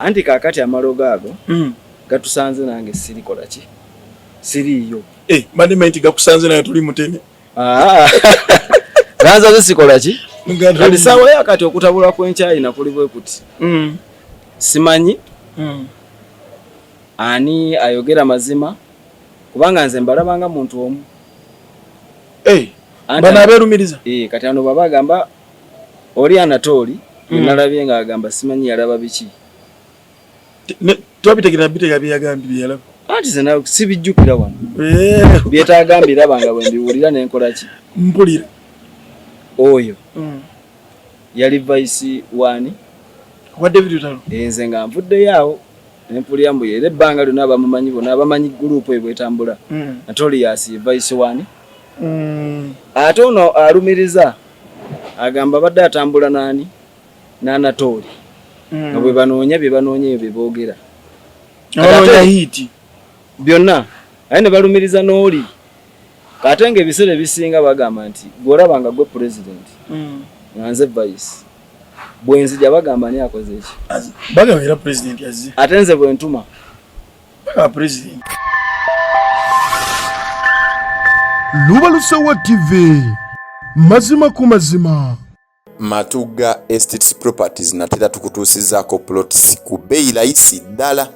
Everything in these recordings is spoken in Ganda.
Anti kakati amaloga ago gatusanze nange sirikola ki siriyo management gakusanze nayo tuli mutene ganza zisikola ki kati sawa yakati okutabula kwenchina kulibwe kuti simanyi ani ayogera mazima kubanga nze mbalabanga muntu omu bana aberumiriza kati ano baba gamba oli Anatoli nalabye nga agamba simanyi yalaba biki twabitegera bitega byagambye yalaba anti zena sibijjukira wano byetagambira banga bwe mbiwulira nenkola ki mpulira oyo yali vice wani wa David Utalo nze nga nvudde yawo nempulira mbu yere banga lyonna abamumanyi bona abamanyi group ebwetambula Anatoli yasi vice wani ate ono alumiriza agamba badde atambula nani n'Anatoli nga bwe banoonya bye banoonya bye boogera hiti byonna aye ne balumiriza n'oli katenge ebiseera ebisinga bagamba nti gw'olaba gwe president nze vice bwenzija bagamba ni akoze ki bagamba era president yazze ate nze bwe ntuma bagamba president. Lubalusewa TV mazima ku mazima. Matuga Estates Properties natera tukutuusizaako plots ku bei rahisi ddala,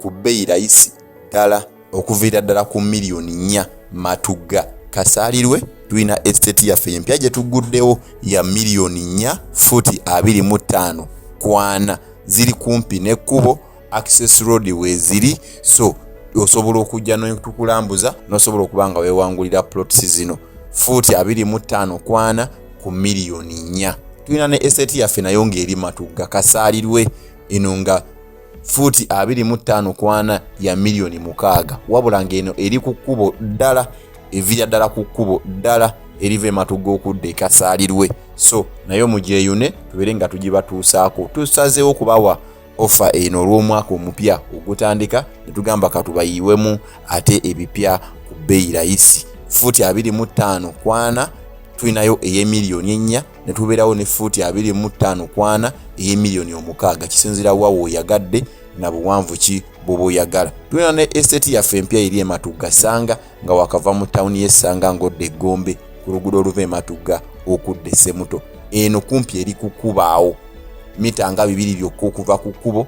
ku bei rahisi ddala okuviira ddala ku miliyoni 4. Matuga kasaalirwe tulina estate yaffe empya gye tuguddewo ya miliyoni 4 futi 25 kwana ziri kumpi n'ekkubo access road weziri, so osobola okujja n'okukulambuza n'osobola okubanga weewangulira plots zino futi 25 kwana ku miliyoni 4. Tulina ne estate yaffe nayo ng'eri Matuga kasaalirwe eno nga futi 25 kwana ya miliyoni 6 wabula ng'eno eri ku kkubo ddala evira ddala ku kkubo ddala erive Matuga okudde kasaalirwe, so nayo mugyeyune tubeere nga tugibatuusaako. Tusazeewo okubawa ofa eno olw'omwaka omupya ogutandika ne tugamba katubayiwemu ate ebipya ku bei rahisi futi 25 kwana tulinayo ey'emiliyoni 4 ne tubeerawo ne futi 25 kwana ey'emiliyoni 6 kisinzira wawo oyagadde na buwanvu ki bw'oyagala. Tulina ne estate yaffe empya eri Matuga Sanga nga wakava mu tawuni y'Essanga ngodde Gombe ku luguudo oluva Matuga okudde Semuto. Eno kumpi eri ku kkubaawo mita nga 2 byokka okuva ku kkubo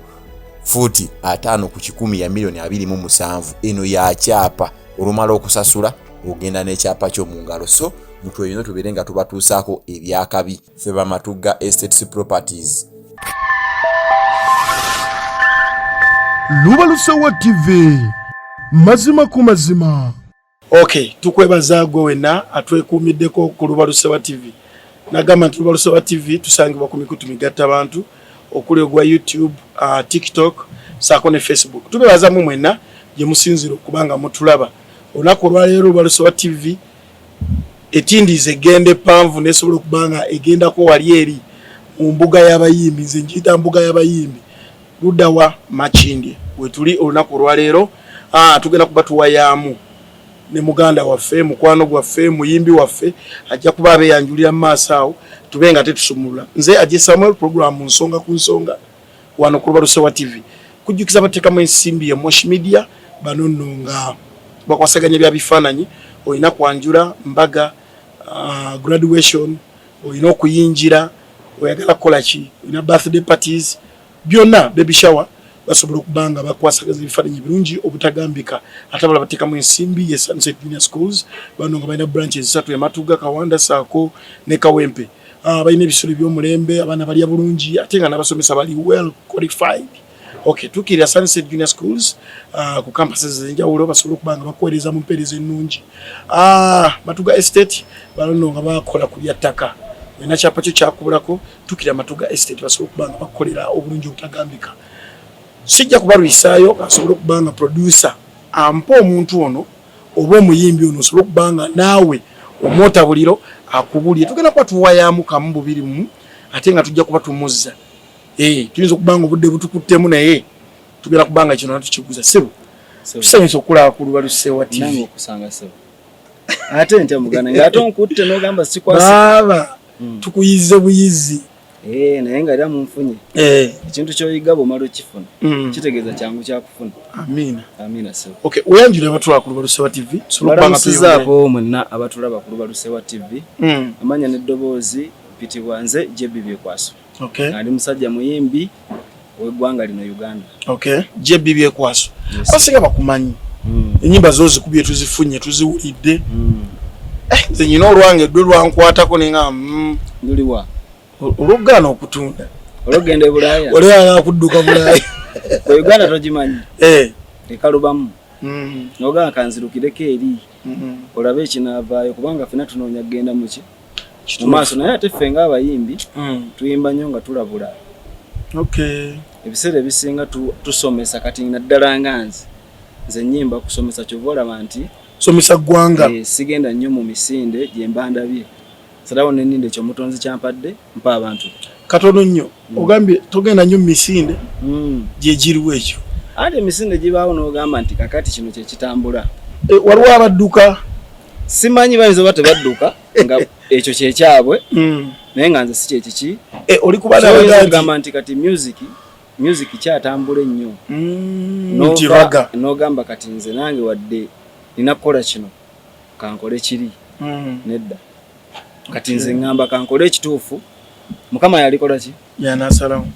futi 5 ku 100 ya miliyoni 27. Eno ya kyapa olumala okusasula ogenda n'ekyapa kyo mu ngalo, so mutwe yino tubeere nga tubatuusaako ebyakabi ffe ba Matuga Estates Properties. Lubalusewa TV mazima ku mazima. Okay, tukwebaza gwe wenna atwekuumiddeko ku Lubalusewa TV. Nagamba nti Lubalusewa TV tusangibwa ku mikutu migatta abantu okuli ogwa YouTube, TikTok, saako ne Facebook. Tubebaza mu mwenna gye musinzira okubanga mutulaba. Olunaku olwaleero Lubalusewa TV etindize egende panvu nesobola okubanga egendako wali eri mu mbuga y'abayimbi, nze njiyita mbuga y'abayimbi Ludawa Makindye wetuli olunaku olwaleero. Tugenda kuba tuwayamu ne muganda waffe, mukwano gwaffe, muyimbi waffe ajja kuba abeeyanjulira mu maaso awo tube nga tetusumulula. Nze Ajje Samuel, program nsonga ku nsonga wano ku Lubalusewa TV. Kujjukiza bateekamu ensimbi ya Mosh Media bano nno nga bakwasaganya bya bifaananyi, olina kwanjula mbaga, graduation, olina okuyingira, oyagala kukola ki, olina birthday parties, byonna baby shower basobola okubanga bakwasagaza ebifaananyi birungi obutagambika. Ate abala bateekamu ensimbi ye Sunset Junior Schools bano nga balina branches 3 Matuga, Kawanda, Saako ne Kawempe. Balina ebisolo by'omulembe, abaana balya bulungi ate nga n'abasomesa bali well qualified. Okay, tukirira Sunset Junior Schools ku campuses enjawulo basobola okubanga bakuweereza mu mpeereza ennungi. Matuga Estate bano nga bakola ku bya ttaka, olina kyapa kyo kyakubulako, tukirira Matuga Estate basobola okubanga bakolera obulungi obutagambika. Sijja kubalwisaayo asobola okubanga producer ampa omuntu ono oba omuyimbi ono osobola okubanga naawe omwotabuliro akubulye. Tugenda kuba tuwayamu kamu bubiri mu ate nga tujja kuba tumuzza. Tuyinza okubanga obudde butukuttemu naye tugenda kubanga kino natukiguza. Sebo tusanyusa okulaba ku Lubalusewa TV. Nange okusanga sebo ate nte mugana ng'ate onkutte n'ogamba sikwasi baba tukuyize buyizi naye nga era munfunye ekintu kyoyiga bw'omala okifuna kitegeeza kyangu kyakufuna. Amina sebo. Okay, oyanjule abatulaba ku Lubalusewa TV. Balamusizaako mwenna abatulaba ku Lubalusewa TV. Amanya n'eddoboozi mpitibwa nze JB Byekwaso. Ali musajja muyimbi w'eggwanga lino Uganda. JB Byekwaso. Abasinga bakumanyi. Ennyimba zo zikubye tuzifunye tuziwulidde. Nze nyina olwange ddwe lwankwatako nenga nduliwa olugana okutunda olugenda e Bulaaya olera akudduka Bulaaya ko Uganda togimanyi ekalubamu noga kanzirukireko eri olabe ekinaavaayo kubanga fena tunoonya kgenda muki mu maaso naye ate ffe ng'abayimbi tuyimba nnyo nga tulabula. Ebiseera ebisinga tusomesa kati naddala nga nze nnyimba kusomesa kyova olaba nti somesa ggwanga sigenda nnyo mu misinde gye mba ndabye salawo neninde ekyo mutonzi kyampadde mpa abantu katono nnyo ogambye togenda nnyo mu misinde gye giriwo ekyo ate emisinde gibaawo n'ogamba nti kakati kino kye kitambula waliwo abadduka simanyi bayinza oba tebadduka nga ekyo kyekyabwe naye nga nze si kyekiki oli kubagamba nti kati music kyatambula ennyo n'ogamba kati nze nange wadde nina kukola kino kankole kiri nedda kati nze ngamba kankole ekituufu Mukama yalikola ki yanasalawo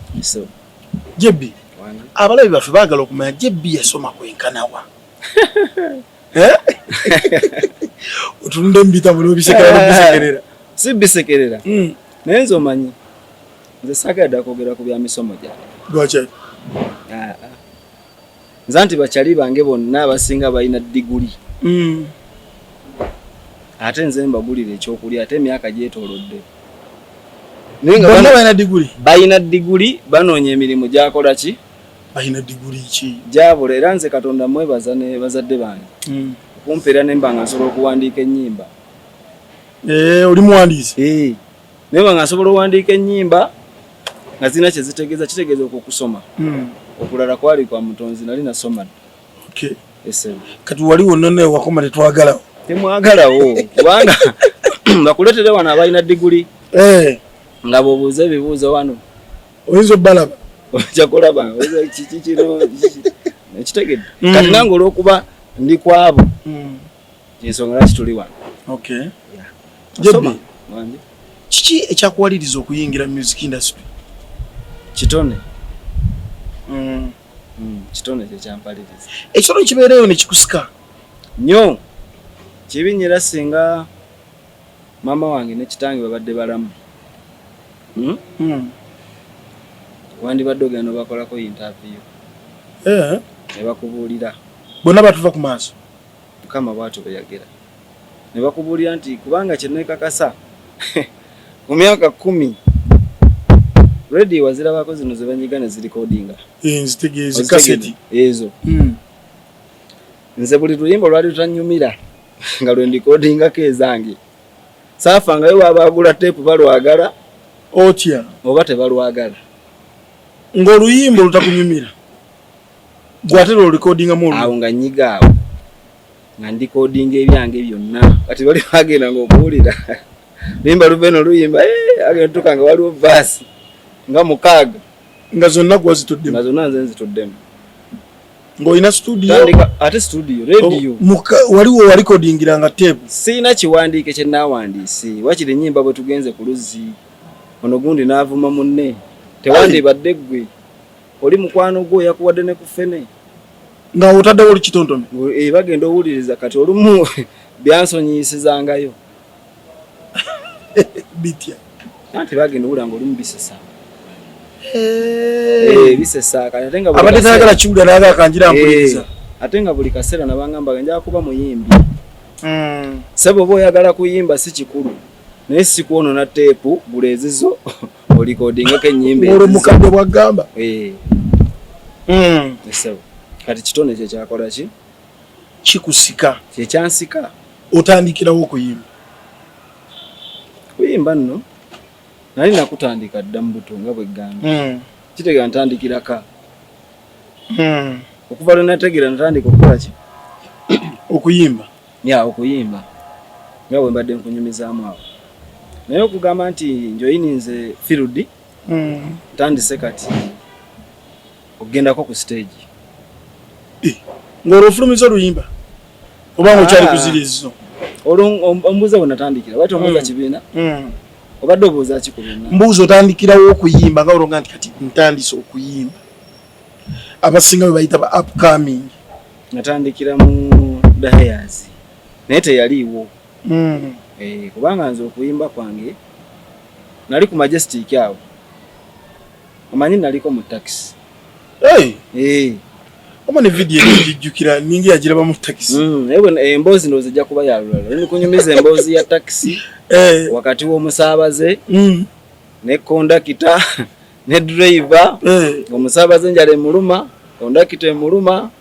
JB abalabi baffe baagala okumanya JB yasoma kwenkanawa otunde mbitabo n'obisekerera si bisekerera naye nze omanyi nze saagala kwogera ku bya misomo gyange lwaki nze nti bakyali bange bonna abasinga balina diguli ate nze mbagulira ekyokulya ate emyaka gyetoolodde balina diguli banoonya emirimu gyakola ki balina diguli ki gyabula era nze Katonda mwebaza ne bazadde bange okumpeera ne mba nga nsobola okuwandiika ennyimba oli muwandiisi naye mba nga nsobola okuwandiika ennyimba nga zirina kye zitegeeza kitegeeza okwokusoma okulala kwali kwa mutonzi nali nasoma. Kati wali wonna ne wakoma tetwagalawo temwagalawo kubanga bakuleetere wano abalina diguli nga bw'obuuza ebibuuzo wano oyinza obbalaba kyakulaba kiki kino ekitegedde kati nange olw'okuba ndi kwabo ensonga lwaki tuli wano. Kiki ekyakuwaliriza okuyingira music industry? Kitone kitone kyekyampaliriza ekitono kibeereyo ne kikusika nnyo kibinyira singa mama wange ne kitange babadde balamu wandibadde ogenda bakolako interview ne bakubuulira bonna batuva ku maaso Mukama bw'atyo beyagera ne bakubuulira nti kubanga kye neekakasa mu myaka 10 radio wazirabako zino ze banyiga ne zirikodinga nzitegeeze kaseti ezo nze buli luyimba lwali lutanyumira nga lwe ndikodingako ezange saafangayo baabagula teepu balwagala otya oba tebalwagala ng'oluyimba lutakunyumira gwatera olukodingamu awo nga nyiga awo nga ndikodinga ebyange byonna kati bali bagenda ng'okuwulira luyimba luveno luyimba agentuka nga waliwo vaasi nga mukaaga nga zonna gwazituddemu nga zonna nze nzituddemu ng'olina studio ate studio radio waliwo walikodingira nga tape siina kiwandiike kye naawandiisi wakiri ennyimba bwe tugenze ku luzzi ono gundi n'avuma munne tewandibadde ggwe oli mukwano gwo yakuwadde ne ku ffene nga otaddewo olukitontome bagenda owuliriza kati olumu byansonyiisizangayo bitya anti bagenda owulira nga olumu bisesa bisesa kati abadde tayagala kiwulira naye akanjira mpuliriza ate nga buli kaseera nabangambaga njala kuba muyimbi sebo oba oyagala kuyimba si kikulu naye sikwonona teepu buleezizo olikodingako ennyimba olwo mukadde bwagamba sebo kati kitone kye kyakola ki kikusika kyekyansika otandikirawo okuyimba kuyimba nno nali nakutandika dda mu buto nga bwegamba kitegera ntandikiraka okuva lwe nategeera natandika okukola ki okuyimba okuyimba nga bwe mbadde nkunyumizaamu awo naye okugamba nti njoyininze field tandise kati ogendako ku stage ng'olwo ofulumiza oluyimba oba ng'okyali kuzirizo ombuuza we natandikira bati ombuuza kibiina obadde obuuza ki ku biina mbuuza otandikirawo okuyimba nga olonga nti kati ntandise okuyimba abasinga bwe bayita ba upcoming natandikira mu The Hairs naye teyaliiwo kubanga nze okuyimba kwange nali ku Majestic awo omanyi naliko mu taxi Oma ne video njijjukira ningi yagiraba mu taxi. Emboozi ndo zijja kuba ya lulala. Ni kunyumiza emboozi ya taxi wakati wo musaabaze ne kondakita ne driver omusaabaze njale muluma kondakita muluma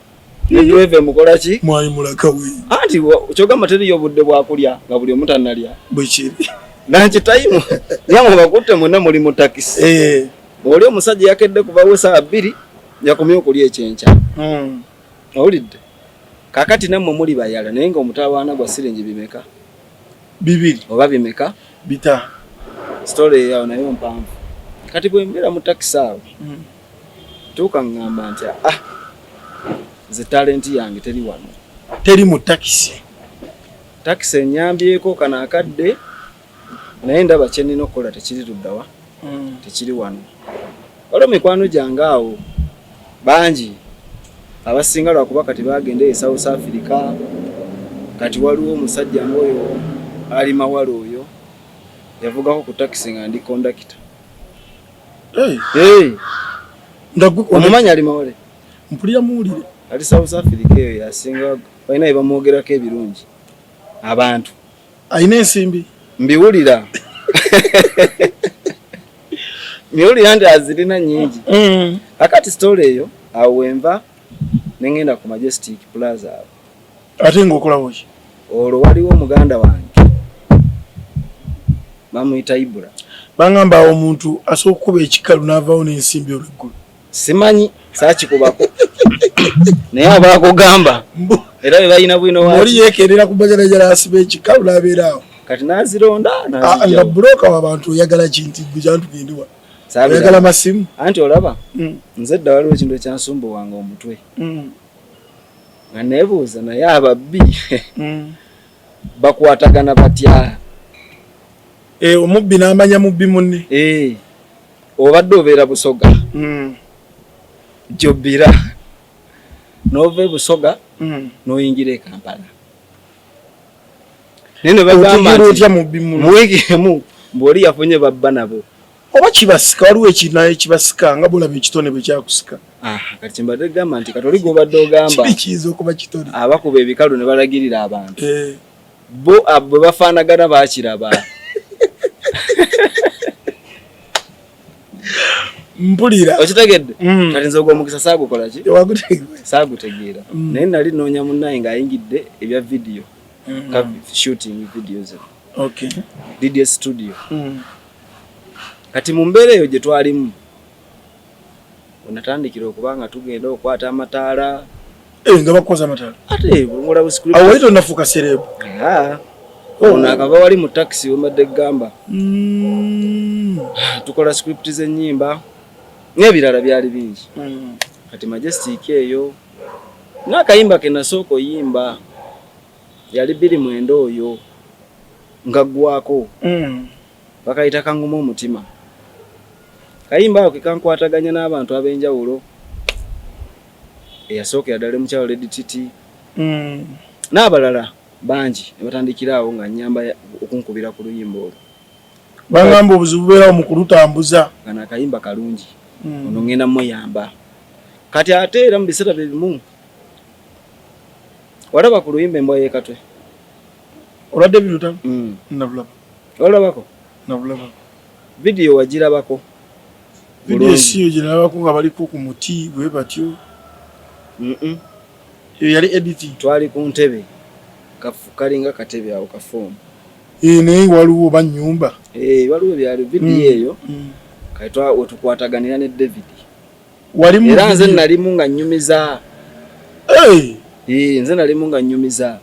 ne driver mukola ki mwayi mulaka we. Anti kyoga materi yobudde bwa kulya nga buli omutanalya. Bwekiri. Nanchi time yango bakutte muna muri mu taxi. Oli omusajja yakedde kubawo saa 2 yakomye okulya ekyencha. Olidde. Kakati namwe muli bayala naye nga omutawaana gwa siringi bimeka? 2 oba bimeka? Bita. Story yawo nayo mpanvu. Kati bwe mbira mu taxi awo. Tuka ngamba nti ze talent yange teri wano. Teri mu taxi. Taxi enyambyeko kana akadde naye ndaba kyenina okukola tekiri tuddawa. Tekiri wano. Olwo mikwano gyange awo banji abasinga lwakuba kati bagende e South Africa kati waliwo omusajja ngoyo ali mawalo oyo yavugako ku taxi nga ndi conductor. Omumanya ali mawale mpulira muwulire ali South Africa eyo yasinga balina ebamwogerako ebirungi abantu ayina ensimbi mbiwulira miwulira nti azirina nyingi. Akati story eyo awo wenva nengenda ku Majestic Plaza awo. Ate ng'okolawo ki? Olwo waliwo omuganda wange bamuyita Ibra. Bangamba omuntu asobola okukuba ekikalu n'avaawo n'ensimbi olw'eggulu. Simanyi saakikubako naye abaakugamba era bwe balina bwino waaki oli yeekenera ku majalajala asiba ekikalu n'abeera awo kati n'azironda nga buloka w'abantu oyagala kinti gwe kyantugendewa oyagala masimu anti olaba nze dda waliwo ekintu ekyansumbuwanga omutwe nga neebuuza naye ababbi bakwatagana batya omubbi n'amanya mubbi munne obadde obeera Busoga Jobbira n'ova e Busoga n'oyingira e Kampala naye ne bagamba nti mu wiiki emu bw'oli yafunye babba nabo oba kibasika waliwo ekinayo ekibasika nga bwolaba ekitone bwe kyakusika kati mbadde gamba nti katoli gw'obadde ogamba kiyinza okuba kitone abakuba ebikalu ne balagirira abantu bo bwe bafaanagana baakiraba mpulira okitegedde kati nze ogw'omukisa saagukola ki saagutegeera naye nali noonya munnaye ng'ayingidde ebya vidiyo shooting videos DDS studio kati mu mbeera eyo gye twalimu onatandikira okuba nga tugenda okwata amataala nga bakoza amataala ate ngola buscript awo wali tonafuuka serebu ono akava wali mu taxi omadde gamba tukola script z'ennyimba n'ebirala byali bingi kati Majestic eyo n'akayimba ke nasooka oyimba yali 29 oyo nga gwako bakayita kanguma omutima kayimba ako kankwataganya n'abantu ab'enjawulo eyasookera ddala mukyalo Lady Titi n'abalala bangi ne batandikira awo nga nnyamba okunkubira ku luyimba olwo bagamba obuzibu bubeerawo mu kulutambuza nga n'akayimba kalungi ono ngenda muyamba kati ate era mu biseera bye bimu walaba ku luyimba embwa y'ekatwe olwadde birutamu nabulaba olabako nabulaba vidiyo wagirabako vidiyo esiyo girabako nga baliko ku muti bwe batyo eyo yali editing twali ku ntebe kalinga katebe awo kafoomu naye waliwo oba nnyumba waliwo byali vidiyo eyo kati wetukwataganira ne David era nze nalimu nga nnyumiza nze nalimu nga nnyumiza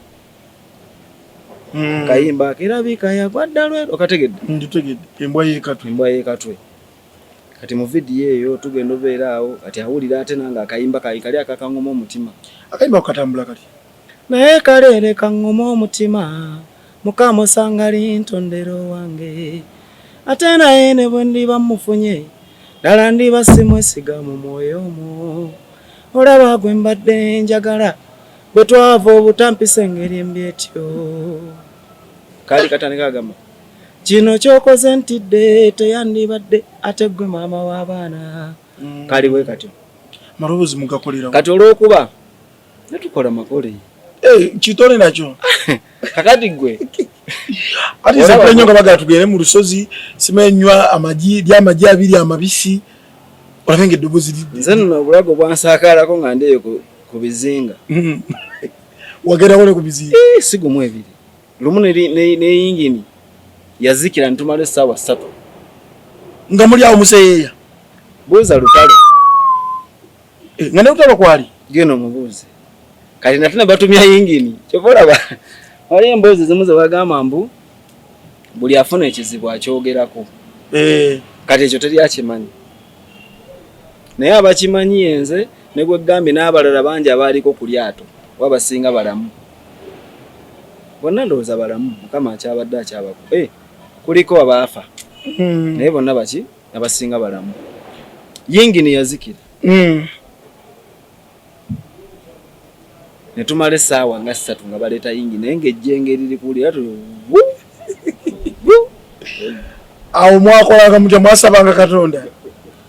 kayimba kerabika yagwadda lwe okategedde nditegedde embwa y'ekatwe kati mu video eyo tugenda obeera awo kati awulira ate nanga akayimba kali akakangoma omutima akayimba katambula kati naye kalere kangoma omutima mukama osanga lintondero wange ate naye ne bwe ndiba mufunye ddala ndiba simwesiga mu mwoyo omwo olaba gwe mbadde njagala bwe twava obutampisa engeri embi etyo kali katandika agamba kino kyokoze ntidde teyandibadde ate gwe maama w'abaana kali bwe katyo maloboozi mugakolera kati olw'okuba netukola makole kitone nakyo kakati gwe ati ze nnyo nga bagala tugende mu lusozi simenywa ly'amagi abiri amabisi olabenge eddoboozi lidde nze nno obulago bwansaakalako nga ndeeyo ku bizinga wagenda wole ku bizinga si gumu ebiri lumu ne yingini yazikira nitumala essaawa 3 nga muli awo museyeeya buuza lutalo nga ne lutalo kwali geno mubuuze kati nate ne batumya yingini kyova olaba waliyo emboozi zimu ze bagamba mbu buli afuna ekizibu akyogerako kati ekyo teri akimanyi naye abakimanyi yenze ne gwe gambye n'abalala bangi abaaliko ku lyato wabasinga balamu bonna ndowooza balamu mukama akyabadde akyabako kuliko abaafa naye bonna baki abasinga balamu yingini yazikira ne tumala essaawa nga 3 nga baleeta yingini naye ng'ejjenga eriri kuwulira awo mwakolanga mutya mwasabanga Katonda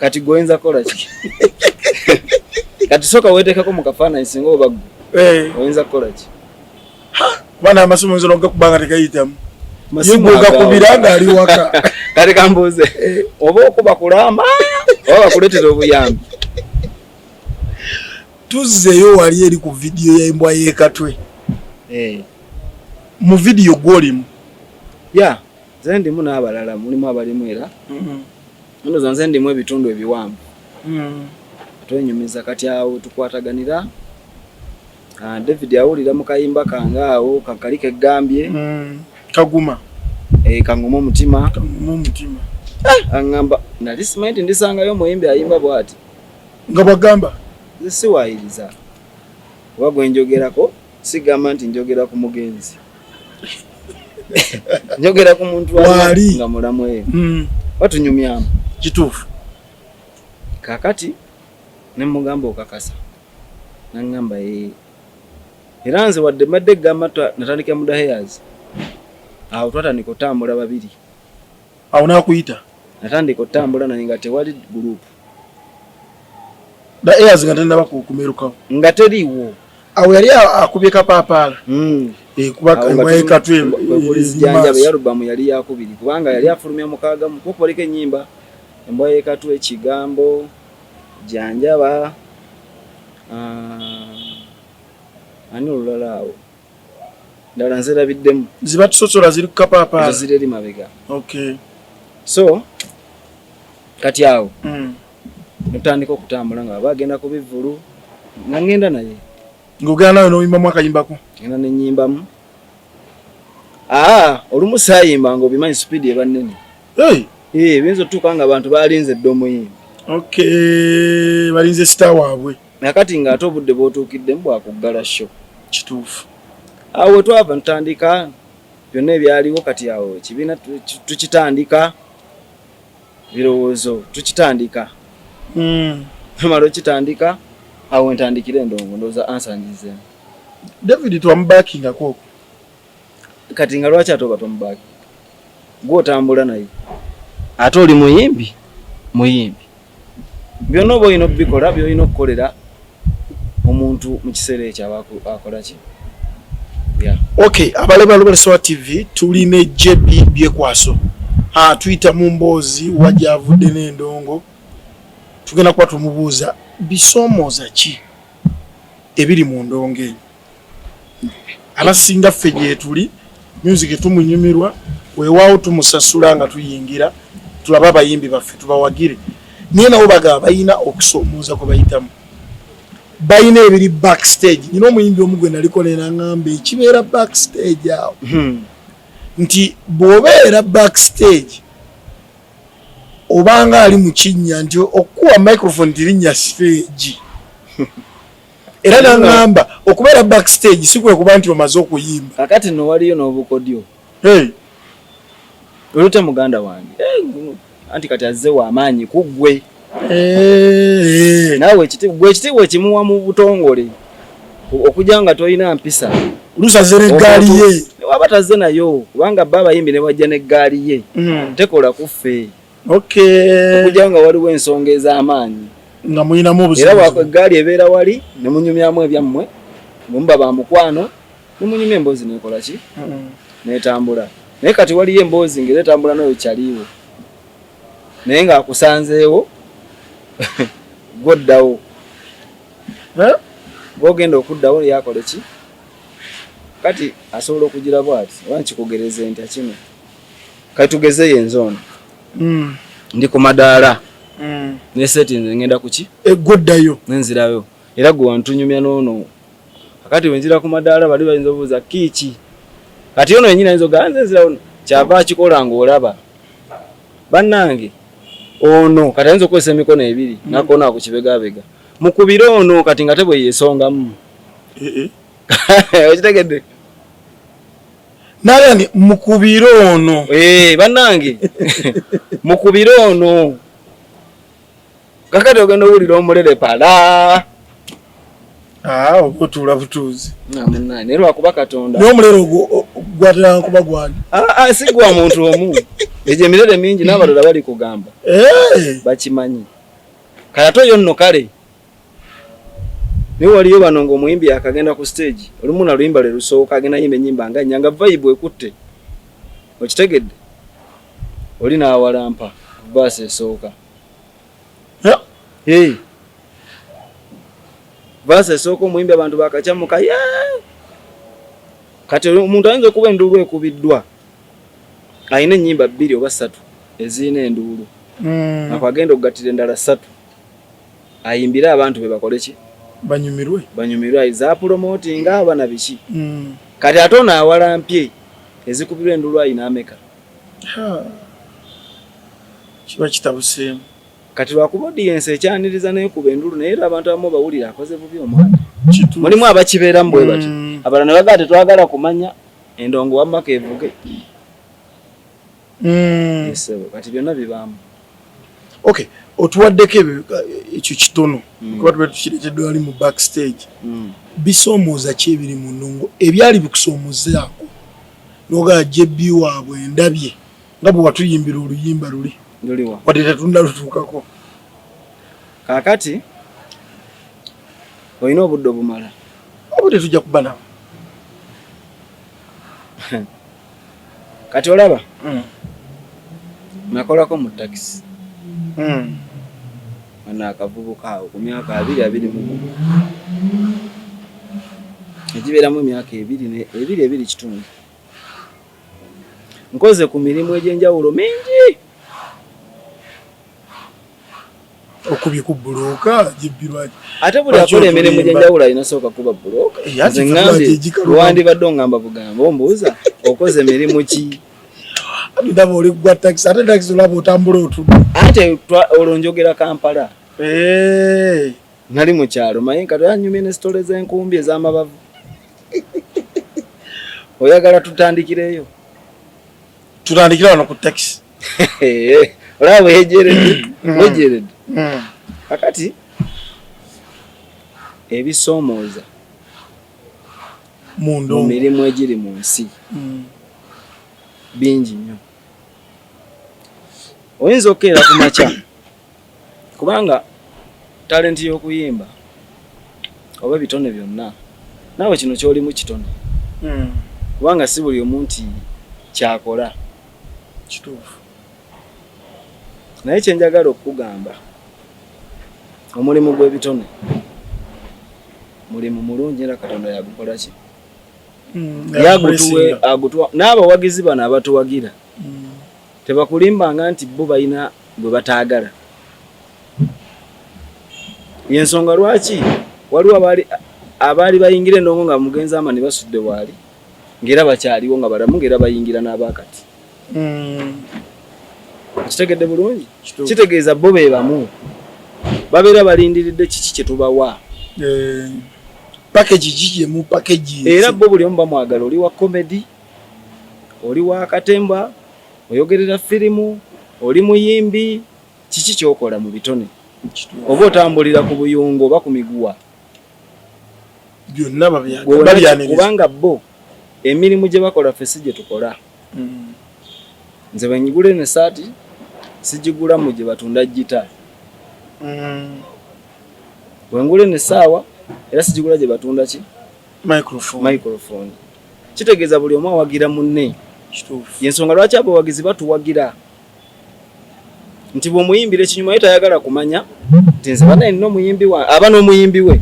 kati goyinza kola ki kati soka wetekako mu kafaananyi singa oba oyinza kukola ki kubana amasomo nzolo gakubanga tekayitamu yingo gakubira ng'ali waka kati kambuuze oba okuba kulamba oba bakuleetera obuyambi tuzzeeyo wali eri ku vidiyo y'embwa y'ekatwe mu vidiyo gwolimu nze ndimu n'abalala mulimu abalimu era ndoza nze ndimu ebitundu ebiwanvu twenyumiza kati awo tukwataganira David awulira mu kayimba kange awo kakali kegambye kaguma kangoma omutima aŋŋamba nali simanyi ndisangayo omuyimbi ayimba bw'ati nga bagamba siwaayiriza oba gwe njogerako sigamba nti njogera ku mugenzi njogera ku muntu wali nga mulamu eyo batunyumyamu kituufu kakati ne mugamba okakasa naŋŋamba era nze wadde mbadde gamba natandika mu Dahayers awo twatandika otambula babiri awo nakuyita natandika otambula naye nga tewali gurupu Dahayers nga tannaba kumerukawo nga teriiwo awo yali akubye kapaapaala kuba embwayekatwe bulizijanjaba yalubamu yali yakubiri kubanga yali afulumya mukaaga mu kukoleka ennyimba embwa y'ekatwe ekigambo janjaba ani olulala awo ndala nzirabiddemu ziba tusosola ziri ku kapaapaala ziri eri mabega so kati awo notandika okutambula nga bagenda ku bivulu nga ngenda naye ng'ogenda nawe n'oyimbamu akayimbako ngenda nenyimbamu olumu saayimba nga obimanyi supiidi eba nnene biyinza otuuka nga abantu balinze dde omuyimbi balinze sita waabwe nakati ng'ate obudde bw'otuukiddemu bwakuggala sho kituufu awo wetwava ntandika byonna ebyaliwo kati awo ekibiina tukitandika birowoozo tukitandika mala okitandika awo entandikira endongo ndowooza ansangizeemu David twamubakingako kati nga lwaki ate oba tomubaki gw'otambula naye ate oli muyimbi byonna oba olina okubikola byolina okukolera omuntu mu kiseera ekyo aba akola ki abalema Lubalama TV tulina JB byekwaso tuyita mu mboozi wajja avudde n'endongo tugenda kuba tumubuuza bisoomooza ki ebiri mu ndongo eyo abasinga ffe gye tuli music tumunyumirwa weewaawo tumusasula nga tuyingira tulaba abayimbi baffe tubawagire naye nabo bagaba balina okusoomooza kwe bayitamu balina ebiri backstage nyina omuyimbi omu gwe naliko nenaŋŋamba ekibeera backstage awo nti bw'obeera backstage obanga ali mu kinnya nti okuwa microphone tirinnya stage era nangamba okubeera backstage sikwe kuba nti omaze okuyimba kakati no waliyo n'obukodyo olute muganda wange anti kati azze w'amaanyi kuggwe naawe ekitiibwa ekimuwa mu butongole okujja nga tolina mpisa lusaze n'eggaali ye waba tazze nayo kubanga bba abayimbi ne wajja n'eggaali ye tekola kuffe okujja nga waliwo ensonga ez'amaanyi nga mulinamu obuzibu era wako eggaali ebeera wali ne munyumyamu ebyammwe muba ba mukwano ne munyumya emboozi nekola ki n'etambula naye kati waliyo emboozi ng'era etambula nayo kyaliwo naye ng'akusanzeewo gwoddawo bw'ogenda okuddawo yakole ki kati asobola okugira bw'ati oba nkikugereze ntya kino kati tugezeyo enzono ndi ku madaala ne settings ngenda kuki eggoddayo nenzirayo era gwe wantunyumya noono kakati wenzira ku madaala bali bayinza obuuza kiiki kati ono yenyini ayinza ogaa nzenzirawo kyava akikola ng'olaba bannange ono kati ayinza okukozesa emikono ebiri nakoona akukibegabega mukubire ono kati nga tebwe yeesongamu okitegedde naye ni mukubire ono bannange mukubire ono kakati ogenda owulira omulere pala oba otuula butuuzi naye lwakuba katonda naye omulere ogwo gwatera nkuba gwani si gwa muntu omu egyo emirere mingi n'abalala bali kugamba bakimanyi kale ate oyo nno kale naye waliyo bano ng'omuyimbi akagenda ku stage olumu na luyimba lwe lusooka agenda yimba ennyimba nga nnyanga vibe ekutte okitegedde oli n'awalampa baasi esooka baasi esooka omuyimbi abantu bakacyamuka kati omuntu ayinza okuba enduulu ekubiddwa alina ennyimba 2 oba 3 ezirina enduulu akwagenda okugattira endala 3 ayimbire abantu be bakole ki banyumirwe za promoting aba na biki kati ate ono awalampye ezikubirwa enduulu ayina ameka kiba kitabuseemu kati lwakuba audience ekyaniriza naye kuba enduulu naye era abantu abamu bawulira akoze bubi omwana mulimu abakibeeramu bwe bati abalala ne bagaa tetwagala kumanya endongo wamma keevuge kati byonna bibaamu otuwaddeko ekyo kitono kuba tuba tukireeteddwa ali mu backstage bisoomooza ki ebiri mu nnongo ebyali bikusoomozaako n'ogaa jebbi waabwe endabye nga bwe watuyimbira oluyimba luli wadde tetunnalutuukako kaakati olina obudde obumala obudde tujja kuba nawo kati olaba nakolako mu takisi ana akavubuka awo ku myaka 20 egibeeramu emyaka 2 kitundu nkoze ku mirimu egy'enjawulo mingi okubye ku bulooka jibbirwaki ate buli akola emirimu egy'enjawulo alina sooka kuba bulooka nze ngambye lwandibadde ongamba bugambo ombuuza okoze emirimu ki ndaba oli gwa taxi ate taxi olaba otambula otudde ate olwo njogera Kampala nali mu kyalo maye kati anyumye ne sitole z'enkumbi ez'amabavu oyagala tutandikireyo tutandikira wano ku taxi olaba wejeredde kakati ebisoomooza mu mirimu egiri mu nsi bingi nnyo oyinza okukeera ku makya kubanga talenti y'okuyimba oba bitone byonna naawe kino kyolimu kitone kubanga si buli omuntu kyakola kituufu naye kyenjagala okugamba omulimu gw'ebitone mulimu mulungi era Katonda yagukola ki yagutuwe agutuwa n'abawagizi bano abatuwagira tebakulimbanga nti bo balina gwe bataagala yensonga lwaki waliwo abaali bayingira endongo nga mugenzi amani basudde waali ng'era bakyaliwo nga balamu ng'era bayingira n'abakati kitegedde bulungi kitegeeza bo be bamu babeera balindiridde kiki kye tubawa package gye mu package era bo buli omu bamwagala oli wa comedy oli wa katemba oyogerera firimu oli muyimbi kiki kyokola mu bitone oba otambulira ku buyungo oba ku miguwa byonna babyaniriza kubanga bo emirimu gye bakola ffe si gye tukola nze bwe nyigula eno essaati sigigula mu gye batunda gita bwe ngula eno essaawa era sigigula gye batunda ki microphone kitegeeza buli omu awagira munne yensonga lwaki abawagizi batuwagira nti bw'omuyimbira ekinyuma ye tayagala kumanya nti nze bana nina omuyimbi aba n'omuyimbi we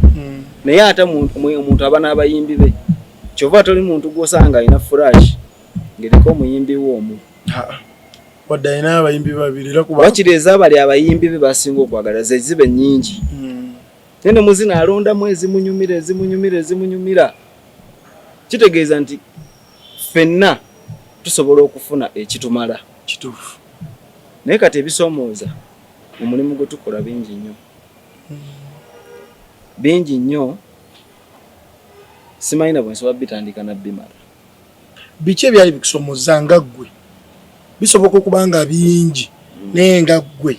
naye ate omuntu aba n'abayimbi be kyova toli muntu gw'osanga alina flash ng'eriko omuyimbi we omu wadde alina abayimbi babiri wakireeza bali abayimbi be basinga okwagala ze zibe nnyingi nene muzina alondamu ezimunyumira kitegeeza nti ffenna tusobola okufuna ekitumala kituufu naye kati ebisoomooza omulimu gwe tukola bingi nnyo simanyina bwe nsobola bitandika nabbimala biki ebyali bikusomooza nga ggwe bisoboka okuba nga bingi naye nga ggwe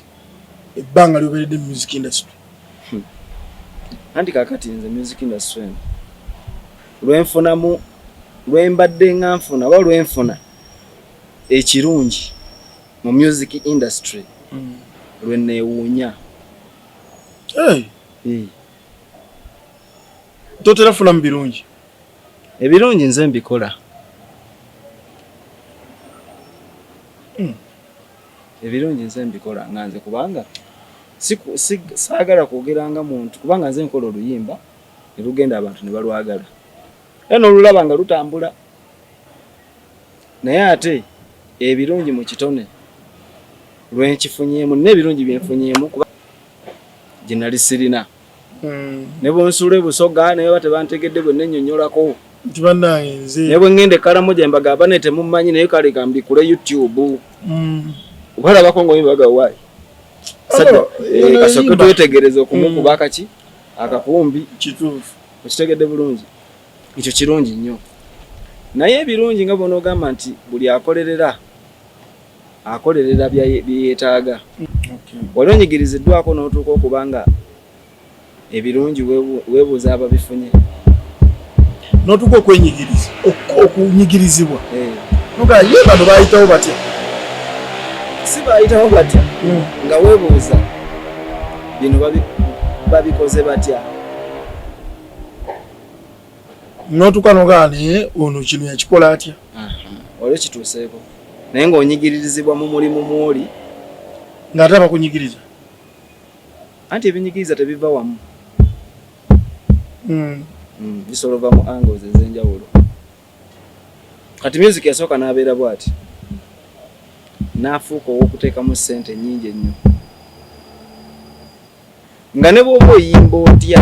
ebbanga lyoberedde mu music industry anti kakati nze music industry lwembadde nga nfuna oba lwenfuna ekirungi mu music industry lwenneewuunya totera funa mu birungi ebirungi nze mbikola ebirungi nze mbikola nga nze kubanga saagala kwogeranga muntu kubanga nze nkola oluyimba ne lugenda abantu ne balwagala era n'olulaba nga lutambula naye ate ebirungi mu kitone lwenkifunyeemu n'ebirungi byenfunyeemu kuba gye nali sirina ne bwensula ebusoga naye batebantegedde bwe nennyonnyolako nti bannange nze naye bwe ŋŋenda ekkalamu gye mbagamba ne temummanyi naye kale kambikule YouTube obalabako ngaoyimbaga waayi kasooke twetegereza okumukuba akaki akapumbi kituufu okitegedde bulungi ekyo kirungi nnyo naye ebirungi nga bonaogamba nti buli akolerera byeyeetaaga wali onyigiriziddwako n'otuuka okubanga ebirungi weebuuza ababifunye n'otuuka okunyigirizibwa noga ye bano baayitawo batya si baayitawo batya nga weebuuza bino babikoze batya n'otuuka nogaa naye ono kino yakikola atya olwo kituuseeko naye ng'onyigiririzibwa mu mulimu mwoli ng'ate abakunyigiriza anti ebinyigiriza tebiva wamu bisolova mu angles ez'enjawulo kati music yasooka n'abeera bw'ati n'afuuka ow'okuteekamu ssente nnyingi ennyo nga ne bw'oba oyimba otya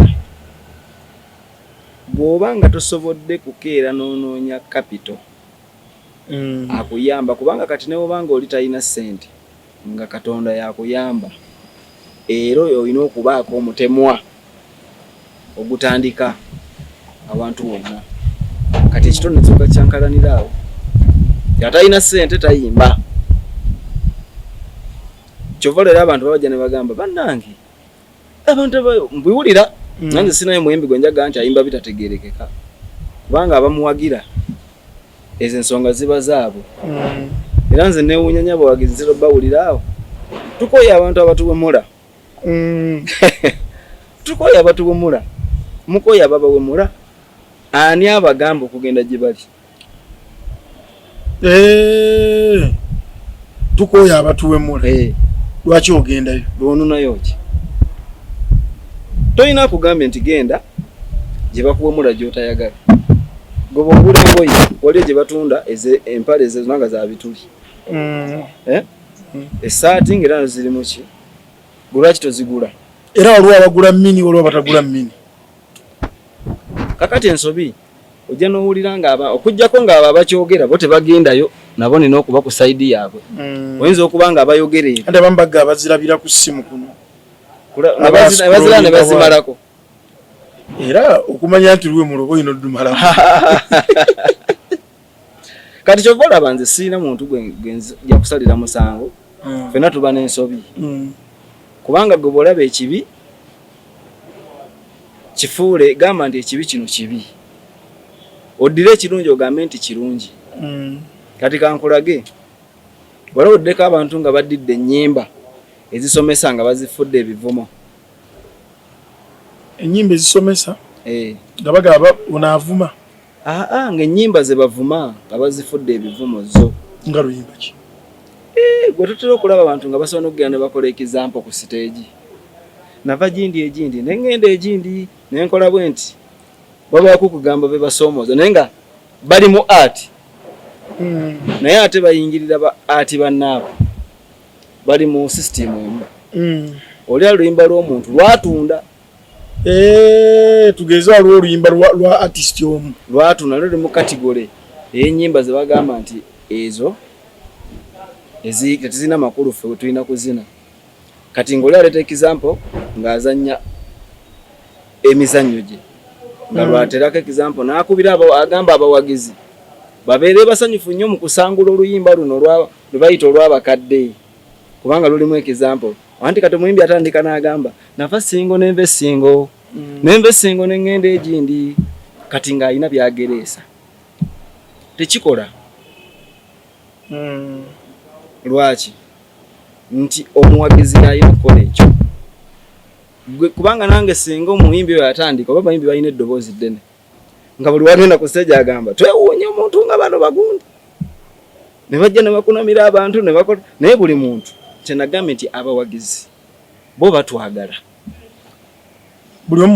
bw'oba nga tosobodde kukeera n'onoonya kapito akuyamba kubanga kati ne bw'oba nga oli talina ssente nga Katonda yakuyamba era olina okubaako omutemwa ogutandika awantu wonna kati ekitone kyokka kyankalanira awo yatalina ssente tayimba kyova leero abantu babajja ne bagamba bannange abantu mbiwulira nange sinayo muyimbi gwe njaga nti ayimba bitategerekeka kubanga abamuwagira ezo ensonga ziba zaabo era nze neewuunyanya abawagizi nzira bawulira awo tukoye abantu abatuwemula tukoye abatuwemula mukoye ababawemula ani abagamba okugenda gye bali tukoye abatuwemula lwaki ogendayo lwonunayo ki tolina kugambye nti genda gye bakuwemula gy'otayagala goba ogula engoye waliyo gye batunda empale ezonanga za bituli essaati ng'era ziri mu ki lwaki tozigula era waliwo abagula mini waliwo batagula mini kakati ensobi ojja n'owulira okujjako ng'abo abakyogera bo tebagendayo nabo nina okuba ku side yaabwe. Oyinza okuba nga abayogere ate bambaga abazirabira ku simu kuno abazira ne bazimalako era okumanya nti luwe mulobo ino dumala kati kyovola banze sina muntu gwenja kusalira musango fena tuba n'ensobi kubanga gwe bolaba ekibi kifuule gamba nti ekibi kino kibi oddire ekirungi ogambe nti kirungi. Kati kankulage wala oddeko abantu nga baddidde ennyimba ezisomesa nga bazifudde ebivumo. Ennyimba ezisomesa nga bagaba onaavuma ng'ennyimba ze bavuma nga bazifudde ebivumo zo nga luyimba ki gwe tutera okulaba abantu nga basobola n'okugenda ne bakola ekizampo ku siteegi nava gindi egindi neŋŋenda egindi nenkola bwe nti babaako kugamba be basoomooza naye nga bali mu art naye ate bayingirira ba art bannaabo bali mu system emu. Oli aluyimba lw'omuntu lwatunda tugeze waliwo oluyimba lwa artist omu lwatunda luli mu kategole ey'ennyimba ze bagamba nti ezo tezirina makulu ffe tulina kuzina. Kati ng'oli aleeta example ng'azannya emizannyo gye nga lwaterako example n'akubira agamba abawagizi babeere basanyufu nnyo mu kusangula oluyimba luno lwe bayita olw'abakadde kubanga lulimu example. Anti kati omuyimbi atandika n'agamba nava singo nenva essingo nenva essingo neŋŋenda egindi kati ng'alina byagereesa tekikola. Lwaki? Nti omuwagizi alina kukola ekyo kubanga nange singa omuyimbi oyo atandika oba abayimbi balina eddoboozi ddene nga buli wagenda ku stage agamba twewuunye omuntu nga bano bagundi ne bajja ne bakunamira abantu ne bakola naye buli muntu kyenagambe nti abawagizi bo batwagala buli omu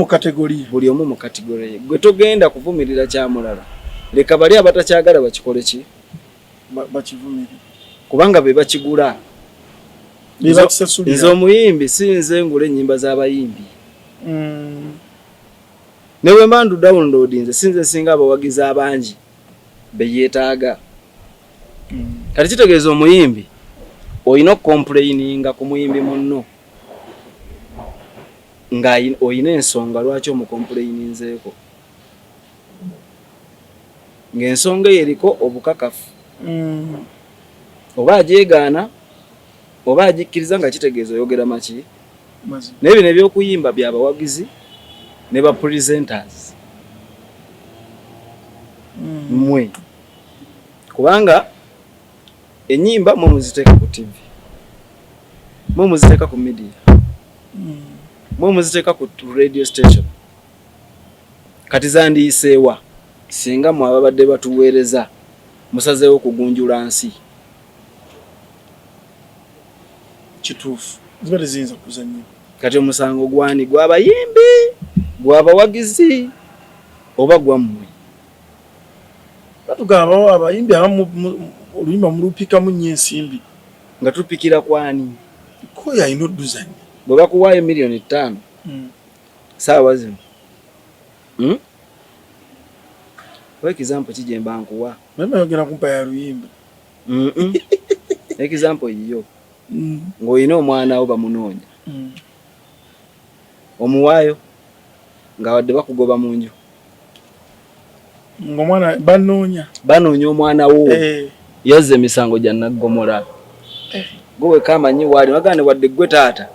mu kategori gwe togenda kuvumirira kyamulala leka bali abatakyagala bakikole ki bakivumirira kubanga be bakigula nze omuyimbi sinze ngula ennyimba z'abayimbi newe mbandu download nze sinze singa abawagizi abangi beyeetaaga. Kati kitegeeza omuyimbi oyina okukomplaininga ku muyimbi munno nga oyina ensonga lwaki omukomplaininzeeko ng'ensonga eyo eriko obukakafu oba ajeegaana oba ajikkiriza nga kitegeeza oyogera maki naye bino ebyokuyimba byabawagizi ne ba presenters mmwe kubanga ennyimba mwe muziteeka ku TV mwe muziteeka ku media mwe muziteeka ku radio station kati zandiyiseewa singa mwe ababadde batuweereza musazeewo okugunjula nsi kituufu zibadde ziyinza kuzannya kati omusango gwani gw'abayimbi gw'abawagizi oba gwammwe batugamba abayimbi abamu oluyimba mulupikamu nnyo ensimbi nga tupikira kwani koyo alina odduzannya bwe bakuwaayo $5,000,000 saawa zino example kijemba nkuwa mama yogera kumpa ya luyimba example yiyo ng'olina omwana wo bamunoonya omuwaayo ng'awadde bakugoba mu nju ng'omwana banoonya omwana wo yazze emisango gya Naggomola gwe kamanyi waali wagane wadde gwe taata